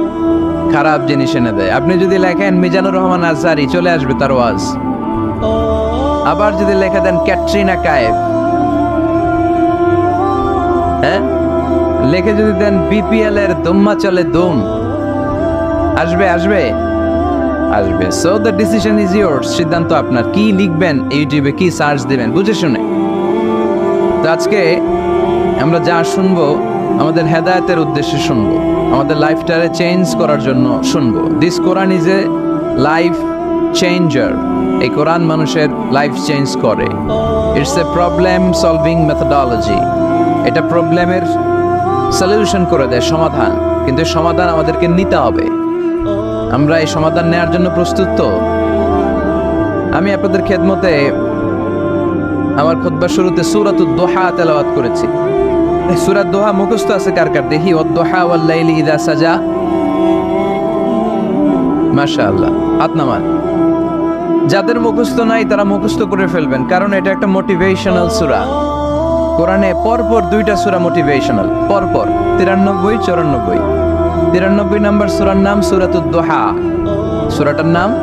খারাপ জিনিস এনে দেয়। আপনি যদি লেখেন মিজানুর রহমান আজহারি, চলে আসবে তার ওয়াজ। আবার যদি লেখা দেন ক্যাটরিনা কায়েফ, হ্যাঁ, লেখে যদি দেন বিপিএল এর দুম্মা চলে দুম, আসবে আসবে আসবে। So the decision is yours, সিদ্ধান্ত আপনার। কি লিখবেন ইউটিউবে, কি সার্চ দিবেন, বুঝে শুনে। তো আজকে আমরা যা শুনবো আমাদের হেদায়েতের উদ্দেশ্যে শুনবো, আমাদের লাইফটারে চেঞ্জ করার জন্য শুনবো। This Quran is a life changer. এই কোরআন মানুষের লাইফ চেঞ্জ করে। It's a problem solving methodology. এটা প্রবলেমের সলিউশন করে দেয়, সমাধান। কিন্তু সমাধান আমাদেরকে নিতে হবে। আমরা এই সমাধান নেওয়ার জন্য প্রস্তুত তো? আমি আপনাদের খেদমতে আমার খুতবার শুরুতে সূরাতুদ দোহা তেলাওয়াত করেছি। সূরা দোহা মুখস্থ আছে কার কার দেখি? ওয়াদ-দোহা ওয়াল-লাইলি ইযা সাজা। মাশাআল্লাহ, হাত নামান। যাদের মুখস্থ নাই তারা মুখস্থ করে ফেলবেন, কারণ এটা একটা মোটিভেশনাল সূরা। কোরআনে পরপর দুইটা সূরা মোটিভেশনাল, পরপর 93 94। 93 নম্বর সূরার নাম সূরাতুদ দোহা, সূরাটার নাম।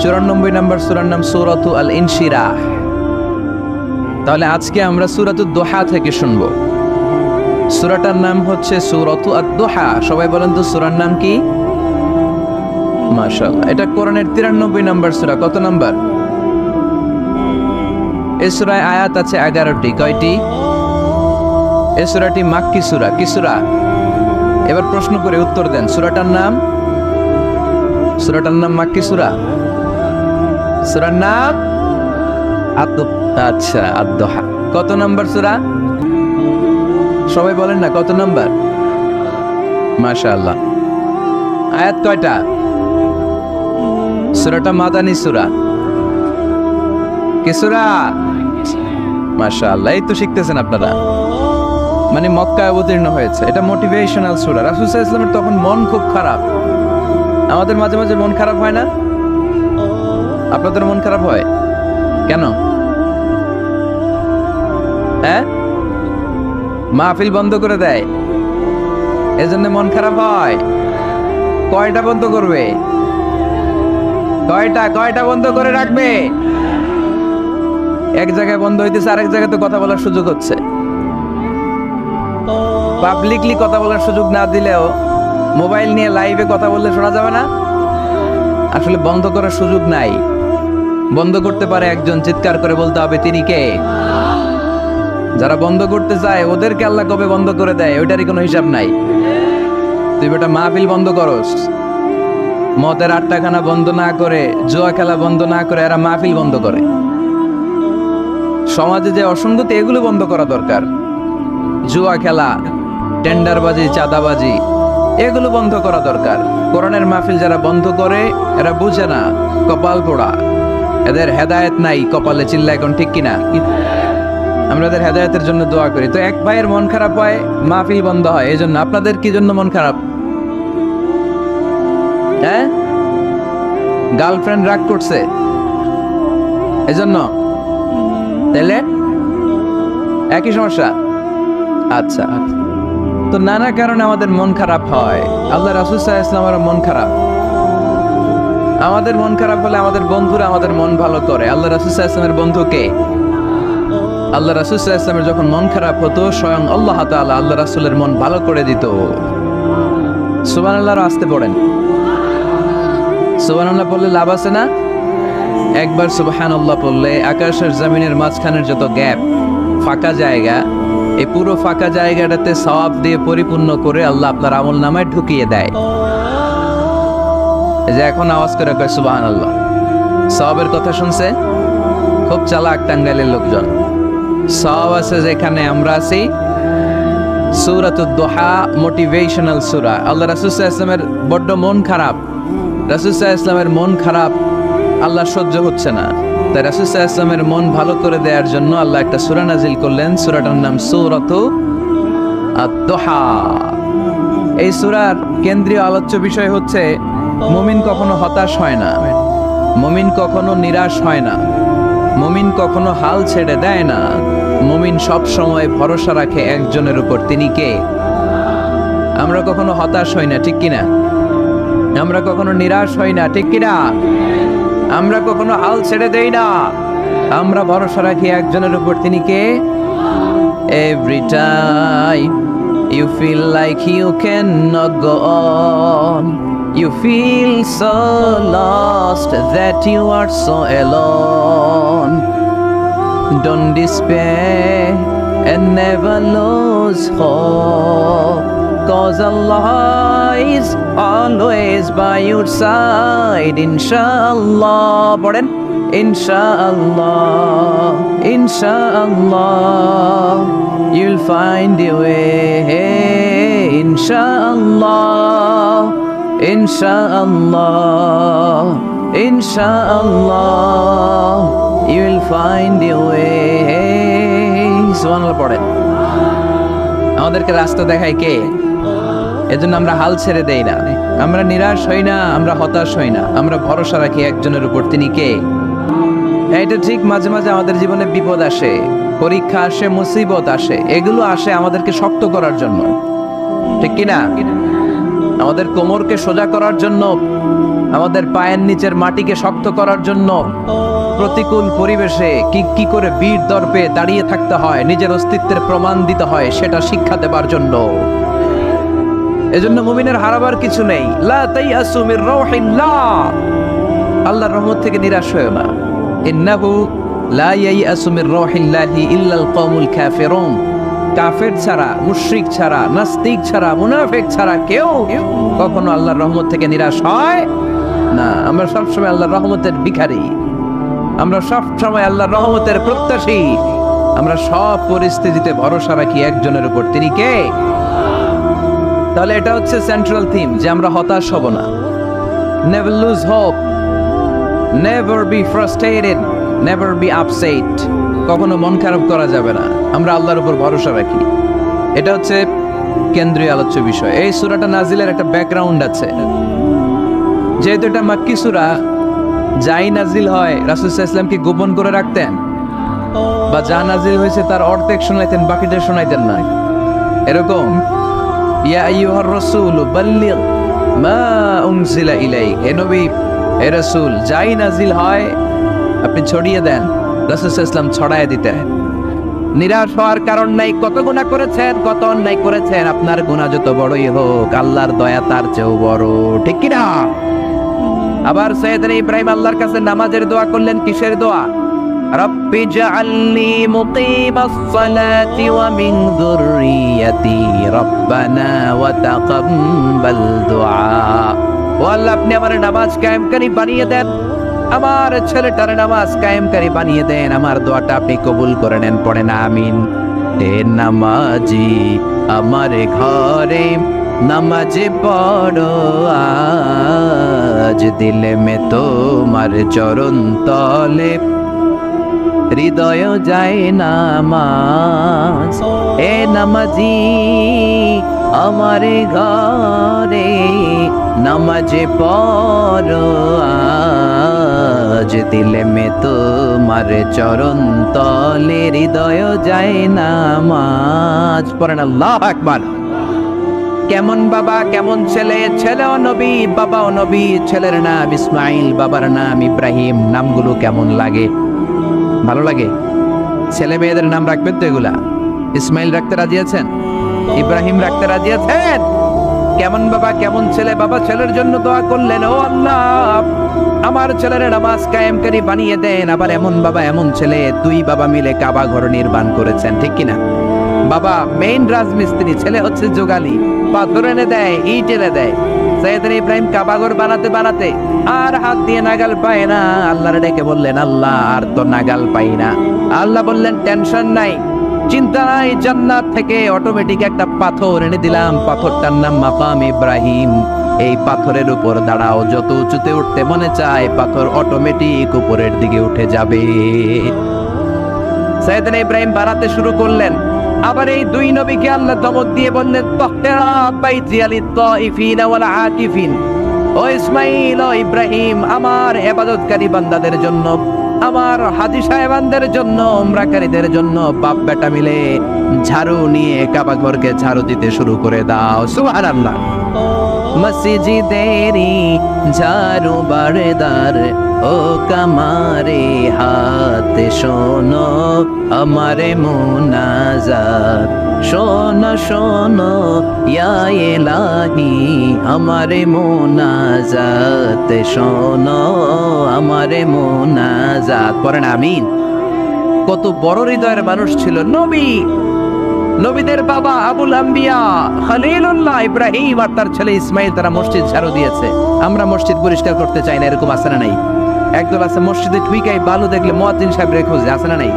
94 নম্বর সূরার নাম সূরাতু আল ইনশিরাহ। তাহলে আজকে আমরা সূরাতুদ দোহা থেকে শুনবো। সূরাটার নাম হচ্ছে সূরাতু আদ-দোহা। সবাই বলেন তো সূরার নাম কি? মাশাআল্লাহ, এটা কোরআনের 93 নম্বর সূরা। কত নাম্বার? এই সূরায় আয়াত আছে 11টি। কয়টি? এই সূরাটি মাক্কি সূরা। কি সূরা? এবার প্রশ্ন করে উত্তর দেন। সূরাটার নাম মাক্কি সূরা। সূরার নাম আচ্ছা, আদ-দোহা। কত নাম্বার সূরা? সবাই বলেন না কত নাম্বার? মাশাআল্লাহ। আয়াত কয়টা? সূরাটা মাদানী সূরা। কি সূরা? মাশাআল্লাহ, এই তো শিখতেছেন আপনারা। মানে মক্কায় অবতীর্ণ হয়েছে। এটা মোটিভেশনাল সূরা। রাসূল সাল্লাল্লাহু আলাইহি ওয়াসাল্লামের তখন মন খুব খারাপ। আমাদের মাঝে মাঝে মন খারাপ হয় না? আপনাদের মন খারাপ হয় কেন? হ্যাঁ, মাহফিল বন্ধ করে দেয়, এজন্য মন খারাপ হয়। কয়টা বন্ধ করবে? কয়টা বন্ধ করে রাখবে? এক জায়গায় বন্ধ হইতেছে, আরেক জায়গায় তো কথা বলার সুযোগ হচ্ছে। পাবলিকলি কথা বলার সুযোগ না দিলেও মোবাইল নিয়ে লাইভে কথা বললে শোনা যাবে না? আসলে বন্ধ করার সুযোগ নাই। বন্ধ করতে পারে একজন, চিৎকার করে বলতে হবে তিনি কে। যারা বন্ধ করতে চায় ওদেরকে আল্লাহ কবে বন্ধ করে দেয় ওইটারই কোনো হিসাব নাই। তুই বেটা মাহফিল বন্ধ করস, মদের আটটাখানা বন্ধ না করে, জুয়া খেলা বন্ধ না করে এরা মাহফিল বন্ধ করে। সমাজে যে অসঙ্গতি, এগুলো বন্ধ করা দরকার। জুয়া খেলা, টেন্ডারবাজি, চাঁদাবাজি, এগুলো বন্ধ করা দরকার। কোরআনের মাহফিল যারা বন্ধ করে এরা বুঝে না, কপাল পোড়া। এদের হেদায়েত নাই কপালে, চিল্লা এখন ঠিক কিনা? আমরা এদের হেদায়েতের জন্য দোয়া করি। তো এক ভাইয়ের মন খারাপ হয়, মাহফিল বন্ধ হয়। এই জন্য আপনাদের কি জন্য মন খারাপ? হ্যাঁ, গার্লফ্রেন্ড রাগ করছে এজন্য? তাহলে একই সমস্যা। আচ্ছা, তো নানা কারণে আমাদের মন খারাপ হয়। আল্লাহ রাসূল সাল্লাল্লাহু আলাইহি ওয়াসাল্লামের মন খারাপ। আমাদের মন খারাপ হলে আমাদের বন্ধুরা আমাদের মন ভালো করে। আল্লাহ রাসূল সাল্লাল্লাহু আলাইহি ওয়াসাল্লামের বন্ধু কে? আল্লাহ রাসূল সাল্লাল্লাহু আলাইহি ওয়াসাল্লামের যখন মন খারাপ হতো, স্বয়ং আল্লাহ তাআলা আল্লাহ রাসূলের মন ভালো করে দিত। সুবহানাল্লাহ, আসতে পড়েন। সুবহানাল্লাহ বললে লাভ আছে না? একবার সুবহানাল্লাহ বললে আকাশের জমিনের মাঝখানের যত গ্যাপ, ফাঁকা জায়গা, এই পুরো ফাঁকা জায়গাটাতে সওয়াব দিয়ে পরিপূর্ণ করে আল্লাহ আপনার আমলনামায় ঢুকিয়ে দেয়। এই যে এখন আওয়াজ করে কয় সুবহানাল্লাহ, সওয়াবের কথা শুনছে? খুব চালাক টাঙ্গাইলের লোকজন। সওয়াব আছে যেখানে আমরা আছি। সূরাতুদ দোহা মোটিভেশনাল সূরা। আল্লাহ রাসূল সাল্লাল্লাহু আলাইহি ওয়াসাল্লামের বড্ড মন খারাপ। রাসূল সাল্লাল্লাহু আলাইহি ওয়াসাল্লামের মন খারাপ আল্লাহ সহ্য হচ্ছে না। তাই রাসূল সাল্লাল্লাহু আলাইহি ওয়াসাল্লামের মন ভালো করে দেওয়ার জন্য আল্লাহ একটা সূরা নাজিল করলেন। সূরাটার নাম সূরাতু আদ-দোহা। এই সূরার কেন্দ্রীয় আলোচ্য বিষয় হচ্ছে মুমিন কখনো হতাশ হয় না, মুমিন কখনো নিরাশ হয় না, মুমিন কখনো হাল ছেড়ে দেয় না। মুমিন সব সময় ভরসা রাখে একজনের উপর, তিনি কে? আমরা কখনো হতাশ হই না, ঠিক কিনা? আমরা কখনো নিরাশ হই না, ঠিক কিনা? আমরা কখনো হাল ছেড়ে দেই না, আমরা ভরসা রাখি একজনের উপর, তিনি কে? Every time you feel like you cannot go on, you feel so lost that you are so alone. Don't despair and never lose hope, 'cause Allah is always by your side. Inshallah, পড়েন, Inshallah, Inshallah, you'll find your way. Inshallah, Inshallah, Inshallah, you'll find your way. সুবহানাল্লাহ পড়েন। আমাদেরকে রাস্তা দেখায় কে? এজন্য আমরা হাল ছেড়ে দেই না, আমরা নিরাশ হই না, আমরা হতাশ হই না, আমরা ভরসা রাখি একজনের উপর, তিনি কে? এটা ঠিক, মাঝে মাঝে আমাদের জীবনে বিপদ আসে, পরীক্ষা আসে, মুসিবত আসে, এগুলো আসে আমাদেরকে শক্ত করার জন্য, ঠিক কিনা? আমাদের কোমরকে সোজা করার জন্য, আমাদের পায়ের নিচের মাটিকে শক্ত করার জন্য। প্রতিকূল পরিবেশে কি করে বীর দর্পে দাঁড়িয়ে থাকতে হয়, নিজের অস্তিত্বের প্রমাণ দিতে হয়, সেটা শিক্ষা দেবার জন্য। এজন্য মুমিনের হারাবার কিছু নেই। লা তাইয়াসু মির রাউহিল্লাহ, আল্লাহর রহমত থেকে নিরাশ হয়ো না। ইন্নাহু লা ইয়াইয়াসু মির রাউহিল্লাহি ইল্লাল কওমুল কাফিরুন, কাফের ছাড়া, মুশরিক ছাড়া, নাস্তিক ছাড়া, মুনাফিক ছাড়া কেউ কখনো আল্লাহর রহমত থেকে নিরাশ হয় না। আমরা সবসময় আল্লাহর রহমতের ভিখারি, আমরা সবসময় আল্লাহর রহমতের প্রত্যাশী, আমরা সব পরিস্থিতিতে ভরসা রাখি একজনের উপর, তিনি কে? তাহলে এটা হচ্ছে সেন্ট্রাল থিম, যে আমরা হতাশ হব না। Never lose hope, never be frustrated, never be upset, কখনো মন খারাপ করা যাবে না, আমরা আল্লাহর উপর ভরসা রাখি। এটা হচ্ছে কেন্দ্রীয় আলোচ্য বিষয়। এই সূরাটা নাজিলের একটা ব্যাকগ্রাউন্ড আছে, যেহেতু এটা মাক্কি সূরা, যাই নাজিল হয় রাসূল সাল্লাল্লাহু আলাইহি ওয়াসাল্লাম কি গোপন করে রাখতেন? বা যা নাজিল হয়েছে তার অর্ধেক শোনাইতেন, বাকিটা শোনাইতেন না, এরকম? ইয়া আইয়ুহার রাসূল বাল্লিগ মা উনজিলা ইলাইক, হে নবী, হে রাসূল, যাই নাজিল হয় আপনি ছড়িয়ে দেন। রাসূল সাল্লাল্লাহু আলাইহি ওয়াসাল্লাম ছড়ায় দিতেন। নিরাশ হওয়ার কারণ নাই। কত গুনাহ করেছেন, কত অন্যায় করেছেন, আপনার গুনাহ যত বড়ই হোক, আল্লাহর দয়া তার চেয়েও বড়, ঠিক কি না? আবার সাইয়েদনা ইব্রাহিম আল্লাহর কাছে নামাজের দোয়া করলেন, কিসের দোয়া? রব্বি জাআলনি মুকিমাস সালাতি ওয়া মিন যুররিয়াতি রব্বানা ওয়া তাকাব্বাল দুআ। ও আল্লাহ, আপনি আমার নামাজ কায়েমকারী বানিয়ে দেন, আমার ছেলেটার নামাজ কায়েমকারী বানিয়ে দেন, আমার দোয়াটা আপনি কবুল করে নেন। পড়েন আমিন। হে নামাজি আমার ঘরে নামাজে পড়ো আজ, দিলে মে তোমার চরণ তলে হৃদয় যায় নামাজ। এ নামাজি আমার ঘরে নামাজে পড়ো আজ, দিলে মে তোমার চরণ তলে হৃদয় যায় নামাজ। পড়েন আল্লাহু আকবার। কেমন বাবা, কেমন ছেলে, ছেলেও নবী, বাবাও নবী। ছেলের নাম ইসমাইল, বাবার নাম ইব্রাহিম। নামগুলো কেমন লাগে? ভালো লাগে? ছেলে মেয়েদের নাম রাখবেন তো এগুলা? ইসমাইল রাখতে রাজি আছেন? ইব্রাহিম রাখতে রাজি আছেন? কেমন বাবা, কেমন ছেলে। বাবা ছেলের জন্য দোয়া করলেন, ও আল্লাহ আমার ছেলের নামাজ কায়েমকারী বানিয়ে দেন। আবার এমন বাবা, এমন ছেলে, দুই বাবা মিলে কাবা ঘর নির্মাণ করেছেন, ঠিক কিনা? বাবা মেইন রাজমিস্ত্রি, ছেলে হচ্ছে যোগালী, পাথর এনে দেয়, ইট এনে দেয়। সাইয়েদনা ইব্রাহিম কাবাঘর বানাতে বানাতে আর হাত দিয়ে নাগাল পায় না। আল্লাহর ডেকে বললেন, আল্লাহ আর তো নাগাল পাই না। আল্লাহ বললেন, টেনশন নাই, চিন্তা নাই, জান্নাত থেকে অটোমেটিক একটা পাথর এনে দিলাম, পাথরটার নাম মাকাম ইব্রাহিম। এই পাথরের উপর দাঁড়াও, যত উঁচুতে উঠতে মনে চায় পাথর অটোমেটিক উপরের দিকে উঠে যাবে। সাইয়েদনা ইব্রাহিম বানাতে শুরু করলেন। আবার এই দুই নবীকে আল্লাহ ধমক দিয়ে বললেন তাহরা বাইতি লিত-তাইফিন ওয়াল আকিফিন। ও ইসমাঈল, ও ইব্রাহিম, আমার ইবাদতকারী বান্দাদের জন্য, আমার হাজী সাহেবানদের জন্য, উমরাকারীদের জন্য বাপ বেটা মিলে ঝাড়ু নিয়ে কাবা ঘরকে ঝাড়ু দিতে শুরু করে দাও। সুবহানাল্লাহ। মসজিদেরি ঝাড়ু বারদার, ও কামারে হাত শোনো আমারে মুনাজাত, শোনো শোনো ইয়া ইলাহি আমারে মুনাজাত, শোনো আমারে মুনাজাত। পড়েন আমিন। কত বড় হৃদয়ের মানুষ ছিল নবী, নবীদের বাবা আবুল আম্বিয়া খলিলুল্লাহ ইব্রাহিম আর তার ছেলে ইসমাইল, তারা মসজিদ ঝাড়ু দিয়েছে। আমরা মসজিদ পরিষ্কার করতে চাই না, এরকম আছে না নাই? একদল আছে মসজিদে ঠুইকাই বালু দেখলে মুয়াজ্জিন সাহেব রে খোঁজে, আছে না নাই?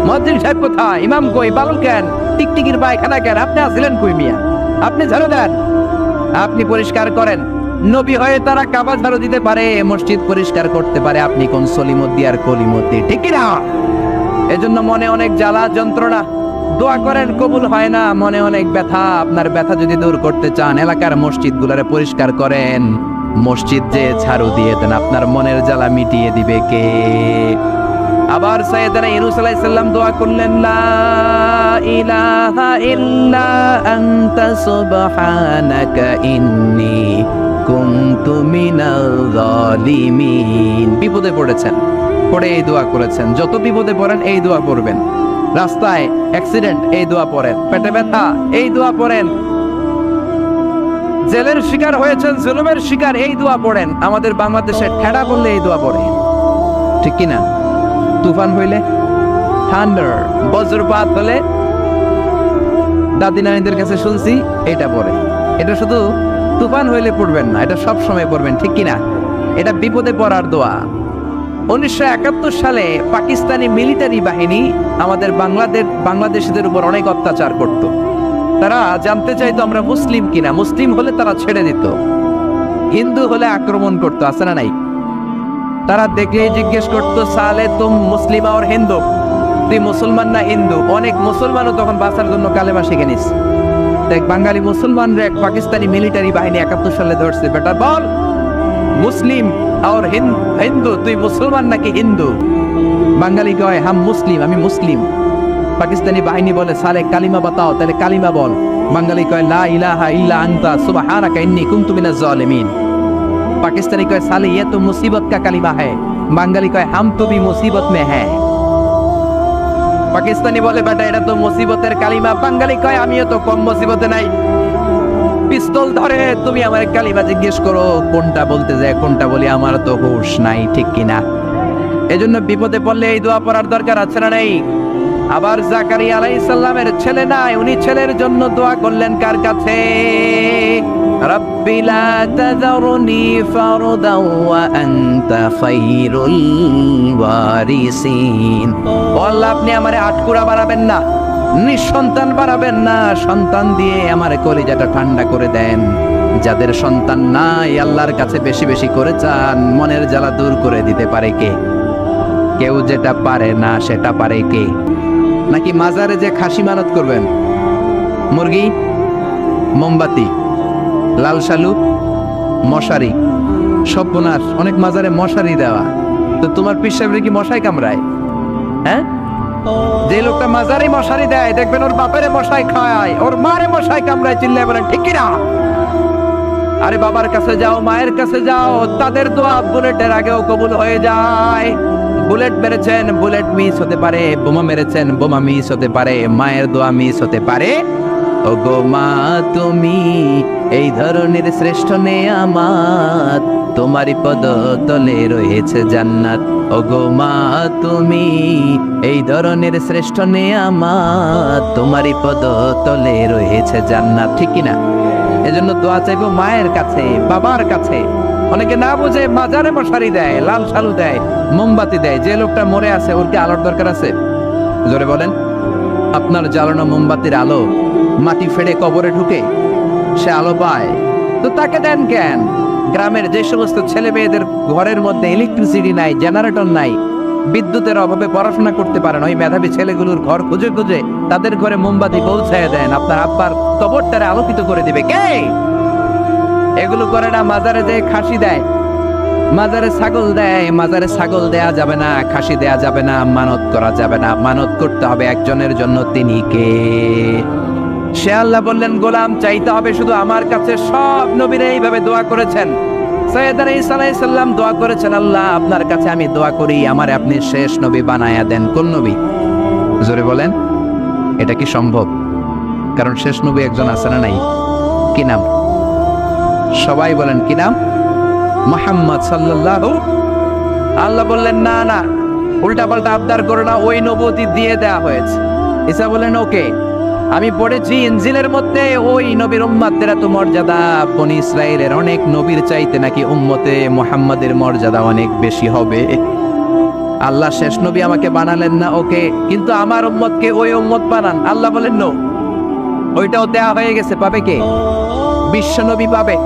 মুয়াজ্জিন সাহেব কোথায়, ইমাম কই, বালু কেন, টিকটিকির পায়খানা কেন, আপনি আসলেন কই মিয়া? আপনি ঝাড়ু দেন, আপনি পরিষ্কার করেন। নবী হয়ে তারা কাবা ঝাড়ু দিতে পারে, মসজিদ পরিষ্কার করতে পারে, আপনি কোন সলিমুদ্দি আর কলিমুদ্দি, ঠিক কি না? এজন্য মনে অনেক জ্বালা যন্ত্রণা, দোয়া করেন কবুল হয় না, মনে অনেক ব্যথা। আপনার ব্যথা যদি দূর করতে চান, এলাকার মসজিদগুলোরে পরিষ্কার করেন, মসজিদ যে ঝাড়ু দিয়ে দেন, আপনার মনের জ্বালা মিটিয়ে দিবে কে? আবার সাইয়েদনা ইউনূস আলাইহিস সালাম দোয়া করলেন, লা ইলাহা ইল্লা আনতা সুবহানাকা ইন্নী কুনতু মিনাল যালিমিন। বিপদে পড়েছেন, পড়ে এই দোয়া করেছেন। যত বিপদে পড়েন এই দোয়া করবেন। রাস্তায় অ্যাক্সিডেন্ট, এই দোয়া পড়েন। পেটে ব্যথা, এই দোয়া পড়েন। জেলের শিকার হয়েছেন, জুলুমের শিকার, এই দোয়া পড়েন। আমাদের বাংলাদেশে ঠেড়া বললে এই দোয়া পড়ে, ঠিক কি না? তুফান হইলে, থান্ডার, বজ্রপাত হলে দাদি নানিদের কাছে শুনছি এটা পড়ে। এটা শুধু তুফান হইলে পড়বেন না, এটা সব সময় পড়বেন, ঠিক কি না? এটা বিপদে পড়ার দোয়া। 1971 সালে পাকিস্তানি মিলিটারি বাহিনী আমাদের বাংলাদেশিদের উপর অনেক অত্যাচার করত। তারা জানতে চাইতো আমরা মুসলিম কিনা, মুসলিম হলে তারা ছেড়ে দিত, হিন্দু হলে আক্রমণ করতো, আছে না নাই? তারা দেখে জিজ্ঞেস করতো, সালে তুম মুসলিম আর হিন্দু, তুই মুসলমান না হিন্দু? অনেক মুসলমানও তখন বাঁচার জন্য কালেমা শিখে নিস। দেখ, বাঙালি মুসলমানরা এক পাকিস্তানি মিলিটারি বাহিনী 71 সালে ধরছে, বেটা বল মুসলিম আর হিন্দু, তুই মুসলমান নাকি হিন্দু? বাঙালি কয় হাম মুসলিম, আমি মুসলিম। পাকিস্তানি বাহিনী বলে সালে কালিমা বাতাও, তাহলে কালিমা বল। বাঙালি কয় লা ইলাহা ইল্লা আনতা সুবহানাকা ইন্নী কুনতু মিনাজ জালিমিন। পাকিস্তানি কয় সালে ये तो मुसीबत का कलिमा है, বাঙালি কয় हम तो भी मुसीबत में हैं। পাকিস্তানি বলে বেটা এটা তো মুসিবতের কালিমা, বাঙালি কয় আমিও তো কম মুসিবতে নাই। পিস্তল ধরে তুমি আমার কালিমা জিজ্ঞেস করো, কোনটা বলতে যায় কোনটা বলি, আমার তো হুঁশ নাই, ঠিক কিনা? এজন্য বিপদে পড়লে এই দোয়া পড়ার দরকার আছে না নেই? আবার জাকারিয়া আলাইহিস সালামের ছেলে নাই, উনি ছেলের জন্য দোয়া করলেন কার কাছে? রাব্বি লা তাযারনি ফারদাও ওয়া আনতা খায়রুল ওয়ারিসিন। আল্লাহ, আপনি আমারে আটকুরা বানাবেন না, নিঃসন্তান বানাবেন না, সন্তান দিয়ে আমার কলিজাটা ঠান্ডা করে দেন। যাদের সন্তান নাই, আল্লাহর কাছে বেশি বেশি করে চান, মনের জ্বালা দূর করে দিতে পারে কে? কেউ যেটা পারে না সেটা পারে কে? নাকি মাজারে যে খাসি মানত করবেন, মুরগি, মোমবাতি, লাল শালু, মশারি, সর্বনাশ, অনেক মাজারে মশারি দেওয়া। তো তোমার পীর সাহেবের কি মশাই কামড়ায়? হ্যাঁ, যে লোকটা মাজারে মশারি দেয়, দেখবেন ওর বাপেরে মশাই খায়, ওর মারে মশাই কামড়ায়, চিল্লায় বলেন ঠিক কিনা? আরে বাবার কাছে যাও, মায়ের কাছে যাও, তাদের দোয়া বুলেটের আগেও কবুল হয়ে যায়। বুলেট মেরেছেন, বুলেট মিস হতে পারে, বোমা মেরেছেন, বোমা মিস হতে পারে, মায়ের দোয়া মিস হতে পারে। ওগো মা তুমি এই ধরনের শ্রেষ্ঠ নেয়ামত, তোমারই পদ তলে রয়েছে জান্নাত। ওগো মা তুমি এই ধরনের শ্রেষ্ঠ নেয়ামত, তোমারই পদ তলে রয়েছে জান্নাত, ঠিক কিনা? এজন্য দোয়া চাইবো মায়ের কাছে, বাবার কাছে। অনেকে না বুঝে মাজারে মশারি দেয়, লাল শালু দেয়, মোমবাতি দেয়। যে লোকটা মরে আছে, ওর কি আলোর দরকার আছে? জোরে বলেন। আপনার জ্বালানো মোমবাতির আলো মাটি ফেড়ে কবরে ঢুকে সে আলো পায়, তো তাকে দেন কেন? গ্রামের যে সমস্ত ছেলে মেয়েদের ঘরের মধ্যে ইলেকট্রিসিটি নাই, জেনারেটর নাই, বিদ্যুতের অভাবে পড়াশোনা করতে পারেন, ওই মেধাবী ছেলেগুলোর ঘর খুঁজে খুঁজে তাদের ঘরে মোমবাতি পৌঁছায় দেন, আপনার আব্বার কবরটারে আলোকিত করে দিবে কে? এগুলো করে না। মাজারে যে খাসি দেয়, মাজারে ছাগল দেয়, মাজারে ছাগল দেয়া যাবে না, খাসি দেয়া যাবে না, মানত করা যাবে না। মানত করতে হবে একজনের জন্য, তিনি কে? সে আল্লাহ বললেন, গোলাম চাইতে হবে শুধু আমার কাছে। সব নবীরা এইভাবে দোয়া করেছেন। সৈয়দনা ঈসা আলাইহিস সালাম দোয়া করেছেন, আল্লাহ আপনার কাছে আমি দোয়া করি আমারে আপনি শেষ নবী বানায়া দেন। কোন নবী? জোরে বলেন, এটা কি সম্ভব? কারণ শেষ নবী একজন আছে না নাই? কি নাম? সবাই বলেন কি নাম? মুহাম্মদ সাল্লাল্লাহু। আল্লাহ বললেন না না, উল্টা পাল্টা আবদার করো না, ওই নবুয়তি দিয়ে দেয়া হয়েছে। ঈসা বলেন ওকে, আমি পড়েছি ইনজিলের মধ্যে ওই নবীর উম্মতদের এত মর্যাদা, বনি ইসরাইলের অনেক নবীর চাইতে নাকি উম্মতে মুহাম্মাদের মর্যাদা অনেক বেশি হবে। আল্লাহ শেষ নবী আমাকে বানালেন না, ওকে, কিন্তু আমার উম্মতকে ওই উম্মত বানান। আল্লাহ বলেন নো, ওইটাও দেয়া হয়ে গেছে। পাবে কে? বিশ্বনবী পাবে।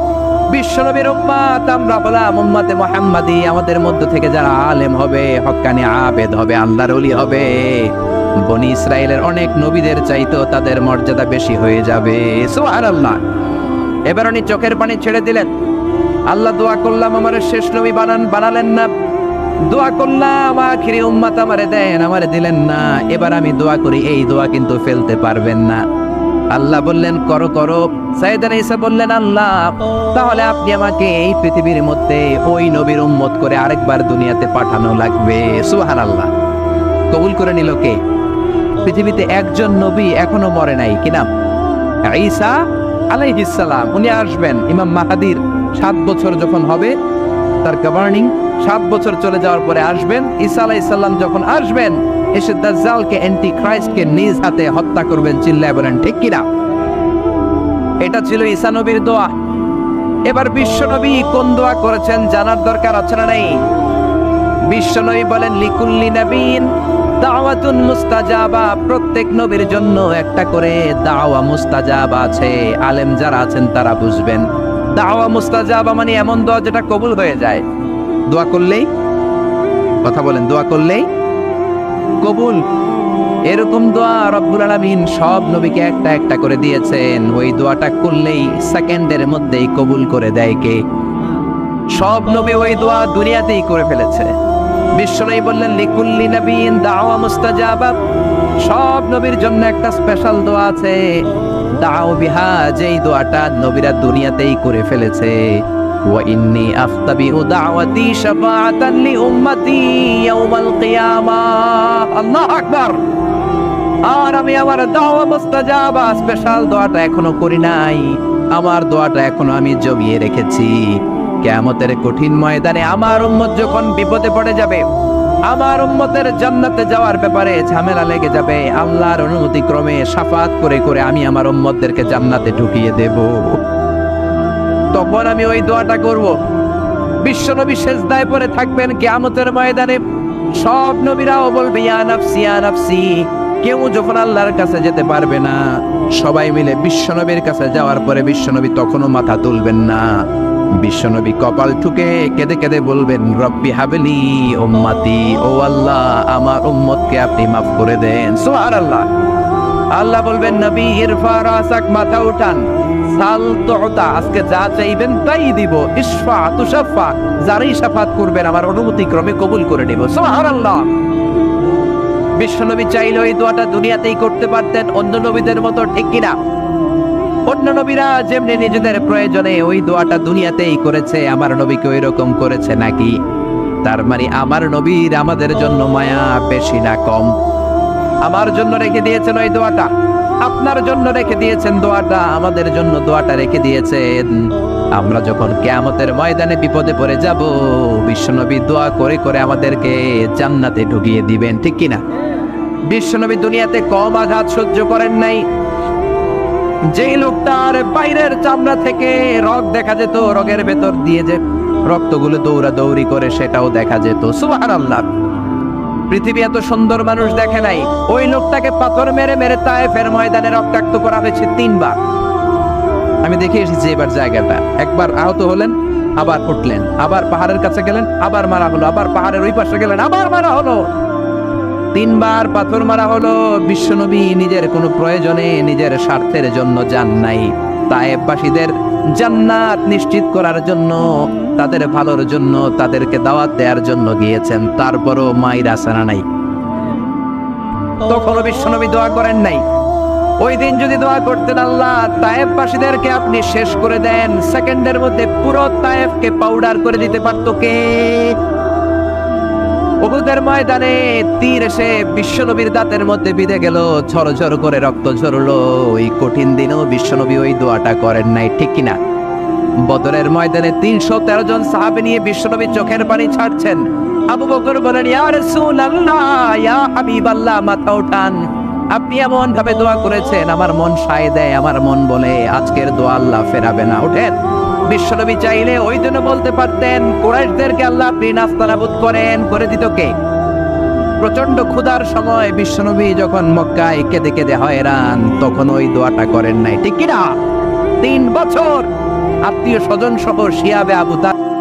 বিশ্বনবীর উম্মত আমরা বললাম উম্মতে মুহাম্মাদি। আমাদের মধ্য থেকে যারা আলেম হবে, হক্কানি আবেদ হবে, আল্লাহর ওলি হবে, বনি ইসরাইলের অনেক নবীদের চাইতেও তাদের মর্যাদা বেশি হয়ে যাবে। সুবহানাল্লাহ। এবার উনি চোখের পানি ছেড়ে দিলেন। আল্লাহ দোয়া করলাম আমার শেষ নবী বানালেন না। দোয়া করলাম আখিরি উম্মত আমারে দেন, আমারে দিলেন না। এবার আমি দোয়া করি, এই দোয়া কিন্তু ফেলতে পারবেন না। আল্লাহ বললেন করো করো। সাইয়েদনা ঈসা বললেন, আল্লাহ তাহলে আপনি আমাকে এই পৃথিবীর মধ্যে ওই নবীর উম্মত করে আরেকবার দুনিয়াতে পাঠানো লাগবে। সুবহানাল্লাহ। কবুল করে নিল কে? পৃথিবীতে একজন নবী এখনো মরে নাই। কি নাম? ঈসা আলাইহিস সালাম। উনি আসবেন ইমাম মাহদির 7 বছর যখন হবে, তার গভর্নিং 7 বছর চলে যাওয়ার পরে আসবেন। ঈসা আলাইহিস সালাম যখন আসবেন, এসে দাজ্জালকে, অ্যান্টি ক্রাইস্টকে নিজ হাতে হত্যা করবেন। চিল্লায় বলেন ঠিক কিনা? এটা ছিল ঈসা নবীর দোয়া। এবার বিশ্ব নবী কোন দোয়া করেছেন জানার দরকার আছে না নাই? বিশ্ব নবী বলেন লিকুল্লি নবীন দাওয়াতুন মুস্তাজাবা। প্রত্যেক নবীর জন্য একটা করে দাওয়া মুস্তাজাবা আছে। আলেম যারা আছেন তারা বুঝবেন। দাওয়া মুস্তাজাবা মানে এমন দোয়া যেটা কবুল হয়ে যায়। দোয়া করলেই, কথা বলেন, দোয়া করলেই কবুল। এরকম দোয়া রব্বুল আলামিন সব নবীকে একটা একটা করে দিয়েছেন। ওই দোয়াটা করলেই সেকেন্ডের মধ্যেই কবুল করে দেয় কে? সব নবী ওই দোয়া দুনিয়াতেই করে ফেলেছে। বিশ্বনবী বললেন লিকুল্লি নবীন দাওয়া মুস্তাজাবা। সব নবীর জন্য একটা স্পেশাল দোয়া আছে, দাও বিহা, যেই দোয়াটা নবীরা দুনিয়াতেই করে ফেলেছে। ওয়া ইন্নী আফতাবিউ দাওয়াতি শাফাআতান লি উম্মতি ইয়াউমাল কিয়ামাহ। আল্লাহু আকবার। আর আমি আমার দাওয়া মুস্তাজাবা স্পেশাল দোয়াটা এখনো করি নাই। আমার দোয়াটা এখনো আমি জমিয়ে রেখেছি। কিয়ামতের কঠিন ময়দানে আমার উম্মত যখন বিপদে পড়ে যাবে, আমার উম্মতের জান্নাতে যাওয়ার ব্যাপারে ঝামেলা লেগে যাবে, আল্লাহর অনুমতি ক্রমে শাফাত করে করে আমি আমার উম্মতদেরকে জান্নাতে ঢুকিয়ে দেব। তখন আমি ওই দোয়াটা করব। বিশ্বনবী সেজদায় পড়ে থাকবেন কিয়ামতের ময়দানে। সব নবীরাও বলবে ইয়া নাফসি ইয়া নাফসি। কেউ যখন আল্লাহর কাছে যেতে পারবে না, সবাই মিলে বিশ্বনবীর কাছে যাওয়ার পরে বিশ্বনবী তখনও মাথা তুলবেন না। বিশ্বনবী কপাল ঠুকে কেঁদে কেঁদে বলবেন রব্বি হাবলি উম্মতি। ও আল্লাহ আমার উম্মতকে আপনি মাফ করে দেন। সুবহানাল্লাহ। আল্লাহ বলবেন নবী ইরফা রাসাক, মাথা উঠান, সাল তুতা, আজকে যা চাইবেন তাই দিব, ইশফা তুশাফা, যারাই শাফাত করবেন আমার অনুমতি ক্রমে কবুল করে নেব। সুবহানাল্লাহ। বিশ্বনবী চাইলে ওই দোয়াটা দুনিয়াতেই করতে পারতেন অন্য নবীদের মতো, ঠিক কিনা? অন্য নবীরা যেমনি নিজেদের প্রয়োজনে ওই দোয়াটা দুনিয়াতেই করেছে, আমার নবীকে ওই রকম করেছে নাকি? তার মানে আমার নবীর আমাদের জন্য মায়া বেশি না কম? আমার জন্য রেখে দিয়েছেন ওই দোয়াটা, আপনার জন্য রেখে দিয়েছেন দোয়াটা, আমাদের জন্য দোয়াটা রেখে দিয়েছেন। আমরা যখন কিয়ামতের ময়দানে বিপদে পড়ে যাব, বিশ্বনবী দোয়া করে করে আমাদেরকে জান্নাতে ঢুকিয়ে দিবেন, ঠিক কিনা? বিশ্বনবী দুনিয়াতে কম আঘাত সহ্য করেন নাই। যেই লোকটার বাইরের চামড়া থেকে রগ দেখা যেত, রগের ভেতর দিয়ে যে রক্তগুলো দৌড়াদৌড়ি করে সেটাও দেখা যেত। সুবহানাল্লাহ। পৃথিবী এত সুন্দর মানুষ দেখে নাই। ওই লোকটাকে পাথর মেরে মেরে তায়েফের ময়দানে রক্তাক্ত করা হয়েছে 3 বার। আমি দেখে এসেছি এবার জায়গাটা। একবার আহত হলেন, আবার উঠলেন, আবার পাহাড়ের কাছে গেলেন, আবার মারা হলো, আবার পাহাড়ের ওই পাশে গেলেন, আবার মারা হলো। 3 বার পাথর মারা হলো। বিশ্বনবী নিজের কোনো প্রয়োজনে, নিজের স্বার্থের জন্য যান নাই, তায়েফবাসীদের জান্নাত নিশ্চিত করার জন্য, তাদের ভালোর জন্য, তাদেরকে দাওয়াত দেওয়ার জন্য গিয়েছেন। তারপরও মায়ের আসানা নাই, তখনও বিশ্বনবী দোয়া করেন নাই। ওই দিন যদি দোয়া করতেন, আল্লাহ তায়েফবাসীদেরকে আপনি শেষ করে দেন, সেকেন্ডের মধ্যে পুরো তায়েফকে পাউডার করে দিতে পারতো কে? উহুদের ময়দানে তীর এসে বিশ্বনবীর দাঁতের মধ্যে বিঁধে গেল, ঝরঝর করে রক্ত ঝরলো। ওই কঠিন দিনেও বিশ্বনবী ওই দোয়াটা করেন নাই, ঠিক কিনা? বদরের ময়দানে 313 জন সাহাবী নিয়ে বিশ্বনবী চোখের পানি ছাড়ছেন। আবু বকর বলেন, ইয়া রাসূলুল্লাহ, ইয়া হাবিবাল্লাহ, মাথা উঠান। আপনি এমন ভাবে দোয়া করেছেন, আমার মন সায় দেয়, আমার মন বলে আজকের দোয়া আল্লাহ ফেরাবে না, ওঠেন। বিশ্বনবী চাইলে ওই দিনও বলতে পারতেন, কুরাইশদেরকে আল্লাহ আপনি নাস্তানাবুদ করেন, করে দিত কে? প্রচন্ড ক্ষুধার সময় বিশ্বনবী যখন মক্কায় কেঁদে কেঁদে হয়রান, তখন ওই দোয়াটা করেন নাই, ঠিক কিনা? 3 বছর আত্মীয় স্বজন সহ শিয়াবে আবু তালেব